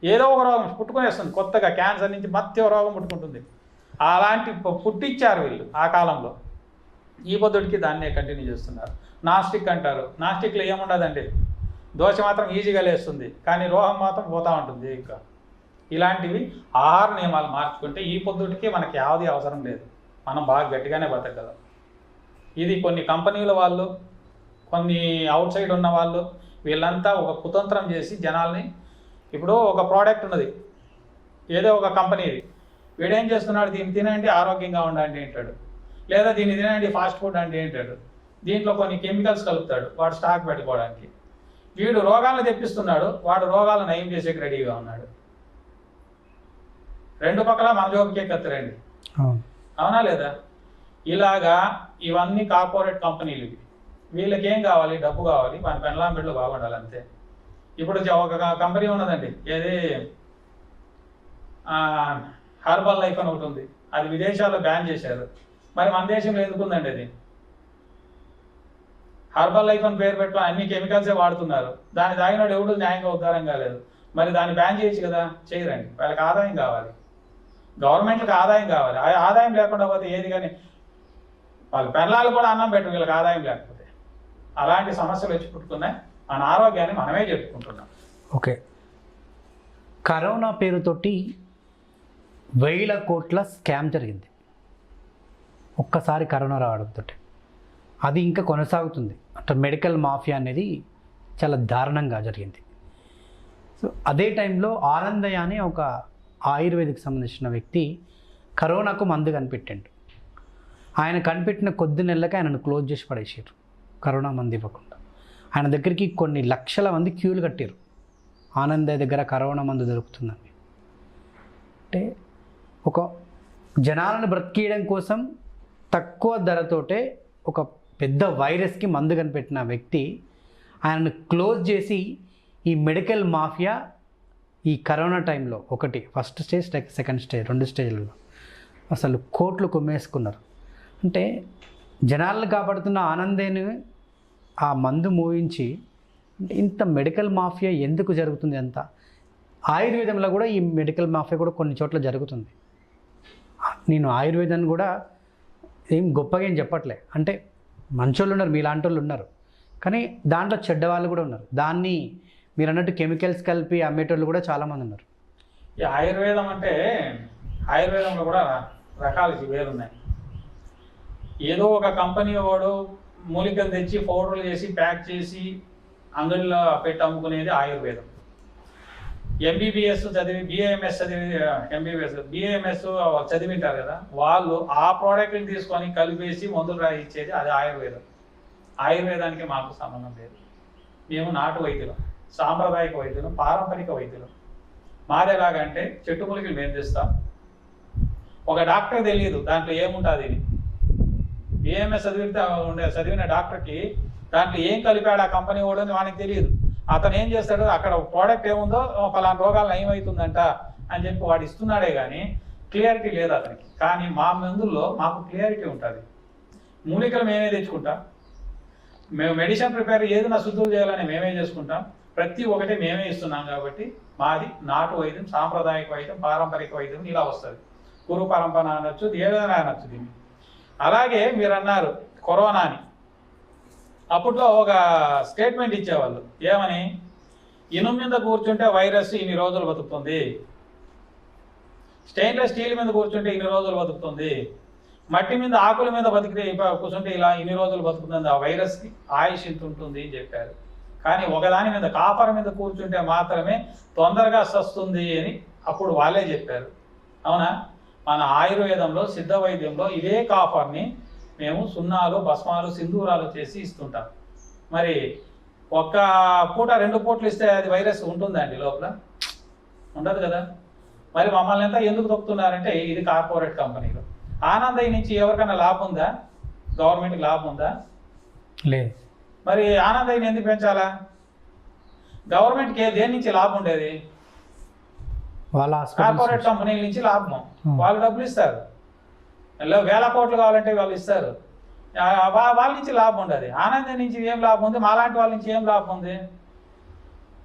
ఏదో ఒక రోగం పుట్టుకునేస్తుంది, కొత్తగా క్యాన్సర్ నుంచి మత్స్య రోగం పుట్టుకుంటుంది. అలాంటి పుట్టించారు వీళ్ళు ఆ కాలంలో. ఈ పొద్దుడికి దాన్నే కంటిన్యూ చేస్తున్నారు. నాస్టిక్ అంటారు. నాస్టిక్లో ఏముండదండి, దోశ మాత్రం ఈజీగా లేస్తుంది, కానీ రోగం మాత్రం పోతూ ఉంటుంది. ఇంకా ఇలాంటివి ఆహార నియమాలు మార్చుకుంటే ఈ పొద్దుటికి మనకి యావది అవసరం లేదు, మనం బాగా గట్టిగానే బతకగలం. ఇది కొన్ని కంపెనీల వాళ్ళు, కొన్ని అవుట్ సైడ్ ఉన్న వాళ్ళు, వీళ్ళంతా ఒక కుతంత్రం చేసి జనాల్ని, ఇప్పుడు ఒక ప్రోడక్ట్ ఉన్నది ఏదో ఒక కంపెనీది, వీడేం చేస్తున్నాడు, దీన్ని తినండి ఆరోగ్యంగా ఉండండి అంటాడు, లేదా దీన్ని తినండి ఫాస్ట్ ఫుడ్ అంటే ఏంటాడు, దీంట్లో కొన్ని కెమికల్స్ కలుపుతాడు వాడు స్టాక్ పెట్టుకోవడానికి. వీడు రోగాలను తెప్పిస్తున్నాడు, వాడు రోగాలను నయం చేసేకి రెడీగా ఉన్నాడు. రెండు పక్కల మన జోబుకే కత్తరండి, అవునా లేదా? ఇలాగా ఇవన్నీ కార్పొరేట్ కంపెనీలు. వీళ్ళకేం కావాలి? డబ్బు కావాలి, మన పెన్లాం బిడ్డలు బాగుండాలి అంతే. ఇప్పుడు ఒక కంపెనీ ఉన్నదండి, ఏది హర్బల్ లైఫ్ అని ఒకటి ఉంది, అది విదేశాల్లో బ్యాన్ చేశారు. మరి మన దేశంలో ఎందుకుందండి అది? హర్బల్ లైఫ్ అని పేరు పెట్టుకుని అన్ని కెమికల్సే వాడుతున్నారు. దాన్ని తాగినాడు ఎవడు న్యాయంగా ఉద్ధారం కాలేదు. మరి దాన్ని బ్యాన్ చేయొచ్చు కదా, చేయరండి. వాళ్ళకి ఆదాయం కావాలి, గవర్నమెంట్కి ఆదాయం కావాలి. ఆదాయం లేకుండా పోతే ఏది కానీ వాళ్ళ పెళ్ళాలు కూడా అన్నం పెట్టరు వీళ్ళకి ఆదాయం లేకపోతే. అలాంటి సమస్యలు వచ్చి పుట్టుకున్నాయి. మన ఆరోగ్యాన్ని మనమే చెప్పుకుంటున్నాం. ఓకే, కరోనా పేరుతోటి 1000 కోట్ల స్కామ్ జరిగింది ఒక్కసారి కరోనా రావడంతో. అది ఇంకా కొనసాగుతుంది. అంటే మెడికల్ మాఫియా అనేది చాలా దారుణంగా జరిగింది. సో అదే టైంలో ఆనందయ్య అనే ఒక ఆయుర్వేదిక్ సంబంధించిన వ్యక్తి కరోనాకు మందు కనిపెట్టాడు. ఆయన కనిపెట్టిన కొద్ది నెలలకి ఆయనను క్లోజ్ చేసి పడేసారు, కరోనా మందు ఇవ్వకుండా. ఆయన దగ్గరికి కొన్ని లక్షల మంది క్యూలు కట్టారు, ఆనందయ్య దగ్గర కరోనా మందు దొరుకుతుందని. అంటే ఒక జనాలను బ్రతికేయడం కోసం తక్కువ ధరతోటే ఒక పెద్ద వైరస్కి మందు కనిపెట్టిన వ్యక్తి ఆయనను క్లోజ్ చేసి ఈ మెడికల్ మాఫియా ఈ కరోనా టైంలో ఒకటి ఫస్ట్ స్టేజ్, సెకండ్ స్టేజ్, 2 స్టేజ్లలో అసలు కోట్లు కొమ్మేసుకున్నారు. అంటే జనాలను కాపాడుతున్న ఆనందేని ఆ మందు మోయించి, అంటే ఇంత మెడికల్ మాఫియా ఎందుకు జరుగుతుంది? అంత ఆయుర్వేదంలో కూడా ఈ మెడికల్ మాఫియా కూడా కొన్ని చోట్ల జరుగుతుంది. నేను ఆయుర్వేదాన్ని కూడా ఏం గొప్పగా ఏం చెప్పట్లే, అంటే మంచోళ్ళు ఉన్నారు, మీలాంటి వాళ్ళు ఉన్నారు, కానీ దాంట్లో చెడ్డవాళ్ళు కూడా ఉన్నారు. దాన్ని మీరు అన్నట్టు కెమికల్స్ కలిపి అమ్మేటోళ్ళు కూడా చాలామంది ఉన్నారు. ఈ ఆయుర్వేదం అంటే ఆయుర్వేదంలో కూడా రకాలు వేరున్నాయి. ఏదో ఒక కంపెనీ వాడు మూలికలు తెచ్చి పౌడర్లు చేసి ప్యాక్ చేసి అంగడిలో పెట్టి అమ్ముకునేది ఆయుర్వేదం. ఎంబీబీఎస్ చదివి బిఏఎంఎస్ చదివింటారు కదా, వాళ్ళు ఆ ప్రోడక్ట్ని తీసుకొని కలిపేసి మందులు రాయిచ్చేది అది ఆయుర్వేదం. ఆయుర్వేదానికి మాకు సంబంధం లేదు. మేము నాటు వైద్యులం, సాంప్రదాయక వైద్యులం, పారంపరిక వైద్యులం. మాది ఎలాగంటే చెట్టు మూలికలు మేము తెస్తాం. ఒక డాక్టర్ తెలియదు దాంట్లో ఏముంటుంది. బిఏఎంఎస్ చదివిన డాక్టర్కి దాంట్లో ఏం కలిపాడు ఆ కంపెనీ వాడని వానికి తెలియదు. అతను ఏం చేస్తాడు, అక్కడ ప్రోడక్ట్ ఏముందో పలానా రోగాలు నయమవుతుందంట అని చెప్పి వాడు ఇస్తున్నాడే కానీ క్లియారిటీ లేదు అతనికి. కానీ మా మందుల్లో మాకు క్లియారిటీ ఉంటుంది. మూలికలు మేమే తెచ్చుకుంటాం, మేము మెడిసిన్ ప్రిపేర్ ఏదైనా శుద్ధులు చేయాలని మేమే చేసుకుంటాం. ప్రతి ఒక్కటి మేమే ఇస్తున్నాం. కాబట్టి మాది నాటు వైద్యం, సాంప్రదాయక వైద్యం, పారంపరిక వైద్యం ఇలా వస్తుంది. గురు పరంపర అనొచ్చు, ఏదైనా అనొచ్చు దీన్ని. అలాగే మీరు అన్నారు కరోనా అని, అప్పట్లో ఒక స్టేట్మెంట్ ఇచ్చేవాళ్ళు ఏమని, ఇనుము మీద కూర్చుంటే వైరస్ ఇన్ని రోజులు బతుకుతుంది, స్టెయిన్లెస్ స్టీల్ మీద కూర్చుంటే ఇన్ని రోజులు బతుకుతుంది, మట్టి మీద ఆకుల మీద కూర్చుంటే ఇలా ఇన్ని రోజులు బతుకుతుంది, ఆ వైరస్కి ఆయుష్ ఇంత ఉంటుంది అని చెప్పారు. కానీ ఒకదాని మీద కాపర్ మీద కూర్చుంటే మాత్రమే తొందరగా సస్తుంది అని అప్పుడు వాళ్ళే చెప్పారు. అవునా? మన ఆయుర్వేదంలో సిద్ధ వైద్యంలో ఇదే కాపర్ని మేము సున్నాలు, భస్మాలు, సింధూరాలు చేసి ఇస్తుంటాం. మరి ఒక్క పూట 2 పూటలు ఇస్తే అది వైరస్ ఉంటుందండి లోపల? ఉండదు కదా. మరి మమ్మల్ని ఎంత ఎందుకు తొక్కుతున్నారంటే ఇది కార్పొరేట్ కంపెనీలు. ఆనందయ్య నుంచి ఎవరికైనా లాభం ఉందా? గవర్నమెంట్కి లాభం ఉందా? లేదు. మరి ఆనందయ్యని ఎందుకు పెంచాలా? గవర్నమెంట్కి దేని నుంచి లాభం ఉండేది? వాళ్ళ కార్పొరేట్ కంపెనీల నుంచి లాభం. వాళ్ళు డబ్బులు ఇస్తారు, వేల కోట్లు కావాలంటే వాళ్ళు ఇస్తారు. వాళ్ళ నుంచి లాభం ఉండదు. ఆనందం నుంచి ఏం లాభం ఉంది? మాలాంటి వాళ్ళ నుంచి ఏం లాభం ఉంది?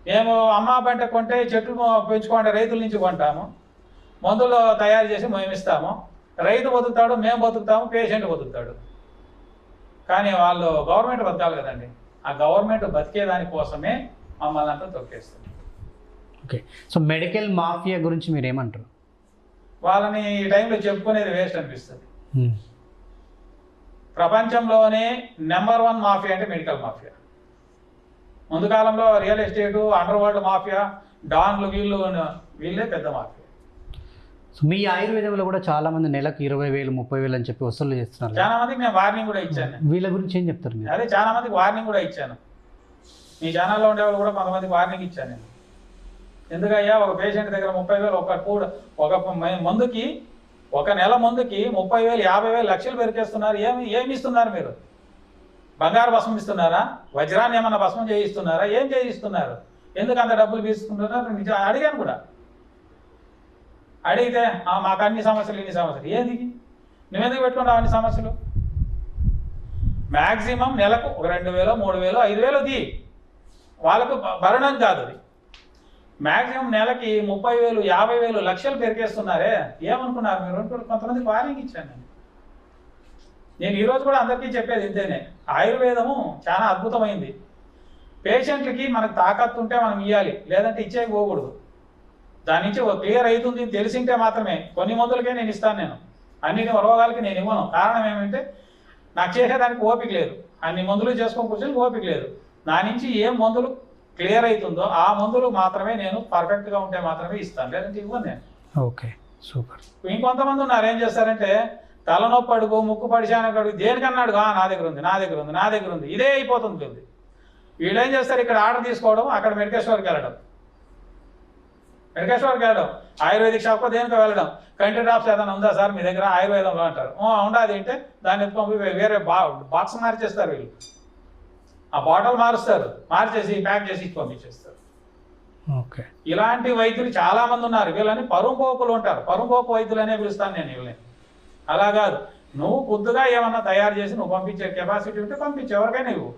మేము అమ్మ పంట కొంటే చెట్లు పెంచుకుంటే రైతుల నుంచి కొంటాము, మందులు తయారు చేసి మేము ఇస్తాము. రైతు బతుకుతాడు, మేము బతుకుతాము, పేషెంట్ బతుకుతాడు. కానీ వాళ్ళు గవర్నమెంట్ బతకాలి కదండి. ఆ గవర్నమెంట్ బతికేదాని కోసమే మమ్మల్ని అంతా తొక్కేస్తుంది. ఓకే. సో మెడికల్ మాఫియా గురించి మీరు ఏమంటారు? వాళ్ళని ఈ టైంలో చెప్పుకునేది వేస్ట్ అనిపిస్తుంది. ప్రపంచంలోనే నెంబర్ 1 మాఫియా అంటే మెడికల్ మాఫియా. ముందు కాలంలో real estate, underworld mafia, డాన్లు, వీళ్ళే పెద్ద మాఫియా. సో మీ ఆయుర్వేదంలో కూడా చాలా మంది నెలకు 20,000, 30,000 అని చెప్పి వసూలు చేస్తున్నారు. చాలా మందికి నేను వార్నింగ్ కూడా ఇచ్చాను. వీళ్ళ గురించి ఏం చెప్తారు మీరు? అదే చాలా మందికి వార్నింగ్ కూడా ఇచ్చాను. మీ ఛానల్లో ఉండేవాళ్ళు కూడా కొంతమందికి వార్నింగ్ ఇచ్చాను నేను. ఎందుకయ్యా ఒక పేషెంట్ దగ్గర 30,000 ఒక మందుకి, ఒక నెల మందుకి 30,000, 50,000, లక్షలు పెరికేస్తున్నారు. ఏమి ఇస్తున్నారు మీరు? బంగారు భస్మం ఇస్తున్నారా? వజ్రాన్ని ఏమన్నా భస్మం చేయిస్తున్నారా? ఏం చేయిస్తున్నారు? ఎందుకు అంత డబ్బులు తీసుకుంటున్నారు? అడిగాను కూడా. అడిగితే మాకు అన్ని సమస్యలు, ఇన్ని సమస్యలు. ఏది నువ్వెందుకు పెట్టుకుంటావు అన్ని సమస్యలు? మ్యాక్సిమం నెలకు ఒక 2,000, 3,000, 5,000 ది వాళ్ళకు భరణం కాదు. అది మ్యాక్సిమం నెలకి 30,000, 50,000, లక్షలు పెరికేస్తున్నారే. ఏమనుకున్నారు మీరు? కొంతమందికి వార్నింగ్ ఇచ్చాను నేను. ఈరోజు కూడా అందరికీ చెప్పేది ఇంతేనే. ఆయుర్వేదము చాలా అద్భుతమైంది. పేషెంట్లకి మనకు తాకత్తు ఉంటే మనం ఇవ్వాలి, లేదంటే ఇచ్చేయకపోకూడదు. దాని నుంచి క్లియర్ అవుతుంది తెలిసింటే మాత్రమే. కొన్ని మందులకే నేను ఇస్తాను. నేను అన్ని రోగాలకి నేను ఇవ్వను. కారణం ఏమంటే నాకు చేసేదానికి ఓపిక లేదు. అన్ని మందులు చేసుకొని కూర్చొని ఓపిక లేదు. నా నుంచి ఏం మందులు క్లియర్ అవుతుందో ఆ మందులు మాత్రమే నేను పర్ఫెక్ట్గా ఉంటే మాత్రమే ఇస్తాను, లేదంటే ఇవ్వను నేను. Okay, super. ఇంకొంతమంది ఉన్నారు ఏం చేస్తారంటే తలనొప్పి అడుగు, ముక్కు పడిశానకు అడుగు, దేనికన్నా అడుగు, నా దగ్గర ఉంది, నా దగ్గర ఉంది, నా దగ్గర ఉంది, ఇదే అయిపోతుంది. వీళ్ళు ఏం చేస్తారు? ఇక్కడ ఆర్డర్ తీసుకోవడం, అక్కడ మెడికల్ స్టోర్కి వెళ్ళడం, మెడికల్ స్టోర్కి వెళ్ళడం, ఆయుర్వేదిక్ షాప్కో దేనికో వెళ్ళడం. కంట్రీ డ్రాప్స్ ఏదైనా ఉందా సార్ మీ దగ్గర ఆయుర్వేదంలో అంటారు. ఉండదు అంటే దాన్ని ఎత్తుకొని వేరే బాక్స్ మార్చేస్తారు. వీళ్ళు ఆ బాటిల్ మారుస్తారు, మార్చేసి ప్యాక్ చేసి పంపించేస్తారు. ఓకే. ఇలాంటి వైద్యులు చాలా మంది ఉన్నారు. వీళ్ళని పరుంపోకులు ఉంటారు. పరుంపోకు వైద్యులు అనే పిలుస్తాను నేను వీళ్ళని. అలా కాదు, నువ్వు కొద్దిగా ఏమన్నా తయారు చేసి నువ్వు పంపించే కెపాసిటీ ఉంటే పంపించే, ఎవరికైనా ఇవ్వు,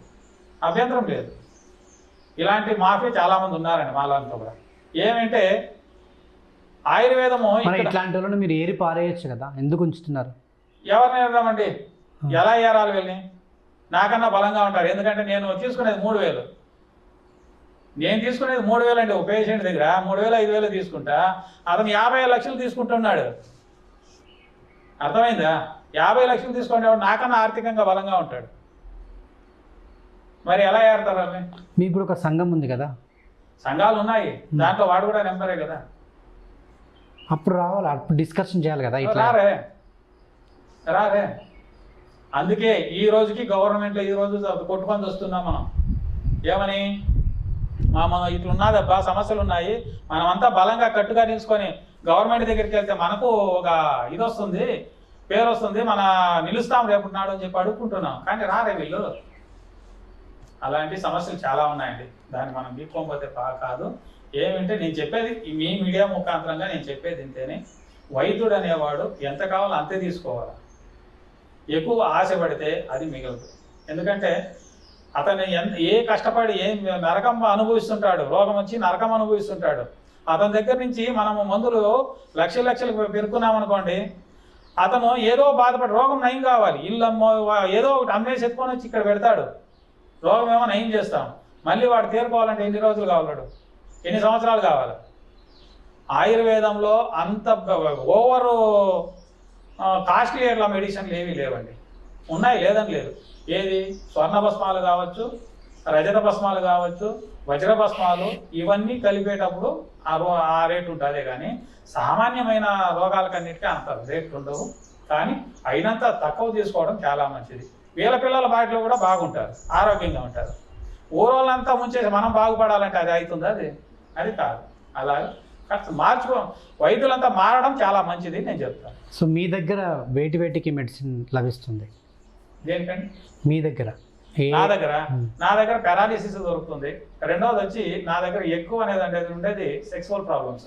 అభ్యంతరం లేదు. ఇలాంటి మాఫియా చాలా మంది ఉన్నారండి మాలాంతో కూడా. ఏమంటే ఆయుర్వేదము ఇట్లాంటి వాళ్ళని మీరు ఏరి పారేయచ్చు కదా, ఎందుకు ఉంచుతున్నారు? ఎవరిని ఏరదామండి? ఎలా ఏరాలి వీళ్ళని? నాకన్నా బలంగా ఉంటారు. ఎందుకంటే నేను తీసుకునేది 3,000. నేను తీసుకునేది 3,000 అండి. ఒక పేషెంట్ దగ్గర 3,000, 5,000 తీసుకుంటా. అతను 50 లక్షలు తీసుకుంటున్నాడు. అర్థమైందా? 50 లక్షలు తీసుకునేవాడు నాకన్నా ఆర్థికంగా బలంగా ఉంటాడు. మరి ఎలా ఏరుతారు వాళ్ళని? మీకు కూడా ఒక సంఘం ఉంది కదా? సంఘాలు ఉన్నాయి, దాంట్లో వాడు కూడా నెంబరే కదా. అప్పుడు రావాలి, అప్పుడు డిస్కషన్ చేయాలి కదా. ఇట్లా రారే. అందుకే ఈ రోజుకి గవర్నమెంట్లో ఈ రోజు కొట్టుకొని వస్తున్నాం మనం. ఏమని? మనం ఇట్లున్నదబ్బా, సమస్యలు ఉన్నాయి, మనమంతా బలంగా కట్టుగా నిలుచుకొని గవర్నమెంట్ దగ్గరికి వెళ్తే మనకు ఒక ఇది వస్తుంది, పేరు వస్తుంది, మన నిలుస్తాం రేపు నాడు అని చెప్పి అడుక్కుంటున్నాం. కానీ రారే వీళ్ళు. అలాంటి సమస్యలు చాలా ఉన్నాయండి. దాన్ని మనం గీక్కోకపోతే కాదు. ఏమంటే నేను చెప్పేది మీ మీడియా ముఖాంతరంగా నేను చెప్పేది ఇంతేనే. వైద్యుడు అనేవాడు ఎంత కావాలో అంతే తీసుకోవాలి. ఎక్కువ ఆశపడితే అది మిగలదు. ఎందుకంటే అతను ఏ కష్టపడి ఏం నరకం అనుభవిస్తుంటాడు, రోగం వచ్చి నరకం అనుభవిస్తుంటాడు. అతని దగ్గర నుంచి మనము మందులు లక్షలకు పెరుకున్నామనుకోండి, అతను ఏదో బాధపడి రోగం నయం కావాలి, ఇల్లు ఏదో ఒకటి అమ్మేసి ఎత్తుకొని వచ్చి ఇక్కడ పెడతాడు. రోగం ఏమో నయం చేస్తాం, మళ్ళీ వాడు తీరుకోవాలంటే ఎన్ని రోజులు కావాలడు, ఎన్ని సంవత్సరాలు కావాలి? ఆయుర్వేదంలో అంత ఓవరు కాస్ట్లీ మెడిసిన్లు ఏమీ లేవండి. ఉన్నాయి, లేదని లేదు. ఏది స్వర్ణభస్మాలు కావచ్చు, రజత భస్మాలు కావచ్చు, వజ్ర భస్మాలు, ఇవన్నీ కలిపేటప్పుడు ఆ రేటు ఉంటుంది. కానీ సామాన్యమైన రోగాలకన్నిటికీ అంత రేట్లు ఉండవు. కానీ అయినంత తక్కువ తీసుకోవడం చాలా మంచిది. వీళ్ళ పిల్లల బాటిలో కూడా బాగుంటారు, ఆరోగ్యంగా ఉంటారు. ఊరోళ్ళంతా ముంచేసి మనం బాగుపడాలంటే అది అవుతుందా? అది కాదు. అలాగే కాస్త వైద్యులంతా మారడం చాలా మంచిది నేను చెప్తాను. సో మీ దగ్గర వేటికి మెడిసిన్ లభిస్తుంది? దేనికండి? మీ దగ్గర నా దగ్గర పారాలిసిస్ దొరుకుతుంది. రెండవది వచ్చి నా దగ్గర ఎక్కువ అనేది ఉండేది సెక్సువల్ ప్రాబ్లమ్స్.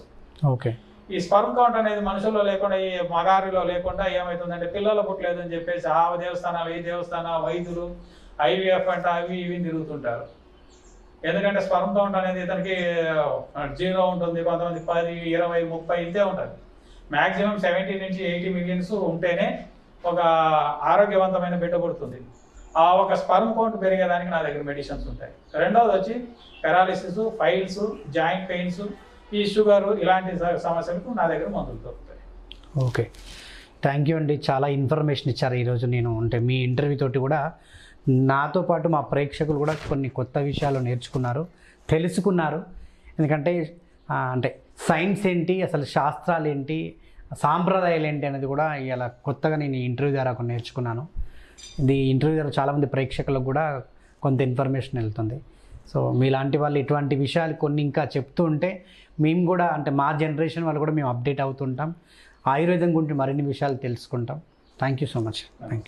ఓకే. ఈ స్పర్మ్ కౌంట్ అనేది మనుషుల్లో లేకుండా, ఈ మగారిలో లేకుండా ఏమవుతుందంటే పిల్లలు పుట్టలేదు అని చెప్పేసి ఆ దేవస్థానాలు, ఈ దేవస్థానాలు, వైద్యులు IVF అంటే అవి ఇవి తిరుగుతుంటారు. ఎందుకంటే స్పర్మ్ కౌంట్ అనేది ఇతనికి 0 ఉంటుంది, కొంతమంది 10, 20, 30 ఇంతే ఉంటుంది. మ్యాక్సిమం 70 నుంచి 80 మిలియన్స్ ఉంటేనే ఒక ఆరోగ్యవంతమైన బిడ్డ పుడుతుంది. ఆ ఒక స్పర్మ్ కౌంట్ పెరిగేదానికి నా దగ్గర మెడిసిన్స్ ఉంటాయి. రెండవది వచ్చి పారాలిసిస్, ఫైల్స్, జాయింట్ పెయిన్స్, ఈ షుగరు, ఇలాంటి సమస్యలకు నా దగ్గర మందులు దొరుకుతాయి. ఓకే, థ్యాంక్ యూ అండి. చాలా ఇన్ఫర్మేషన్ ఇచ్చారు ఈరోజు. నేను అంటే మీ ఇంటర్వ్యూ తోటి కూడా నాతో పాటు మా ప్రేక్షకులు కూడా కొన్ని కొత్త విషయాలు నేర్చుకున్నారు, తెలుసుకున్నారు. ఎందుకంటే అంటే సైన్స్ ఏంటి, అసలు శాస్త్రాలు ఏంటి, సాంప్రదాయాలు ఏంటి అనేది కూడా ఇలా కొత్తగా నేను ఈ ఇంటర్వ్యూ ద్వారా కొన్ని నేర్చుకున్నాను. ఇది ఇంటర్వ్యూ ద్వారా చాలామంది ప్రేక్షకులకు కూడా కొంత ఇన్ఫర్మేషన్ వెళ్తుంది. సో మీలాంటి వాళ్ళు ఇటువంటి విషయాలు కొన్ని ఇంకా చెప్తూ ఉంటే మేము కూడా అంటే మా జనరేషన్ వాళ్ళు కూడా మేము అప్డేట్ అవుతుంటాం, ఆయుర్వేదం గురించి మరిన్ని విషయాలు తెలుసుకుంటాం. Thank you so much. Thank you.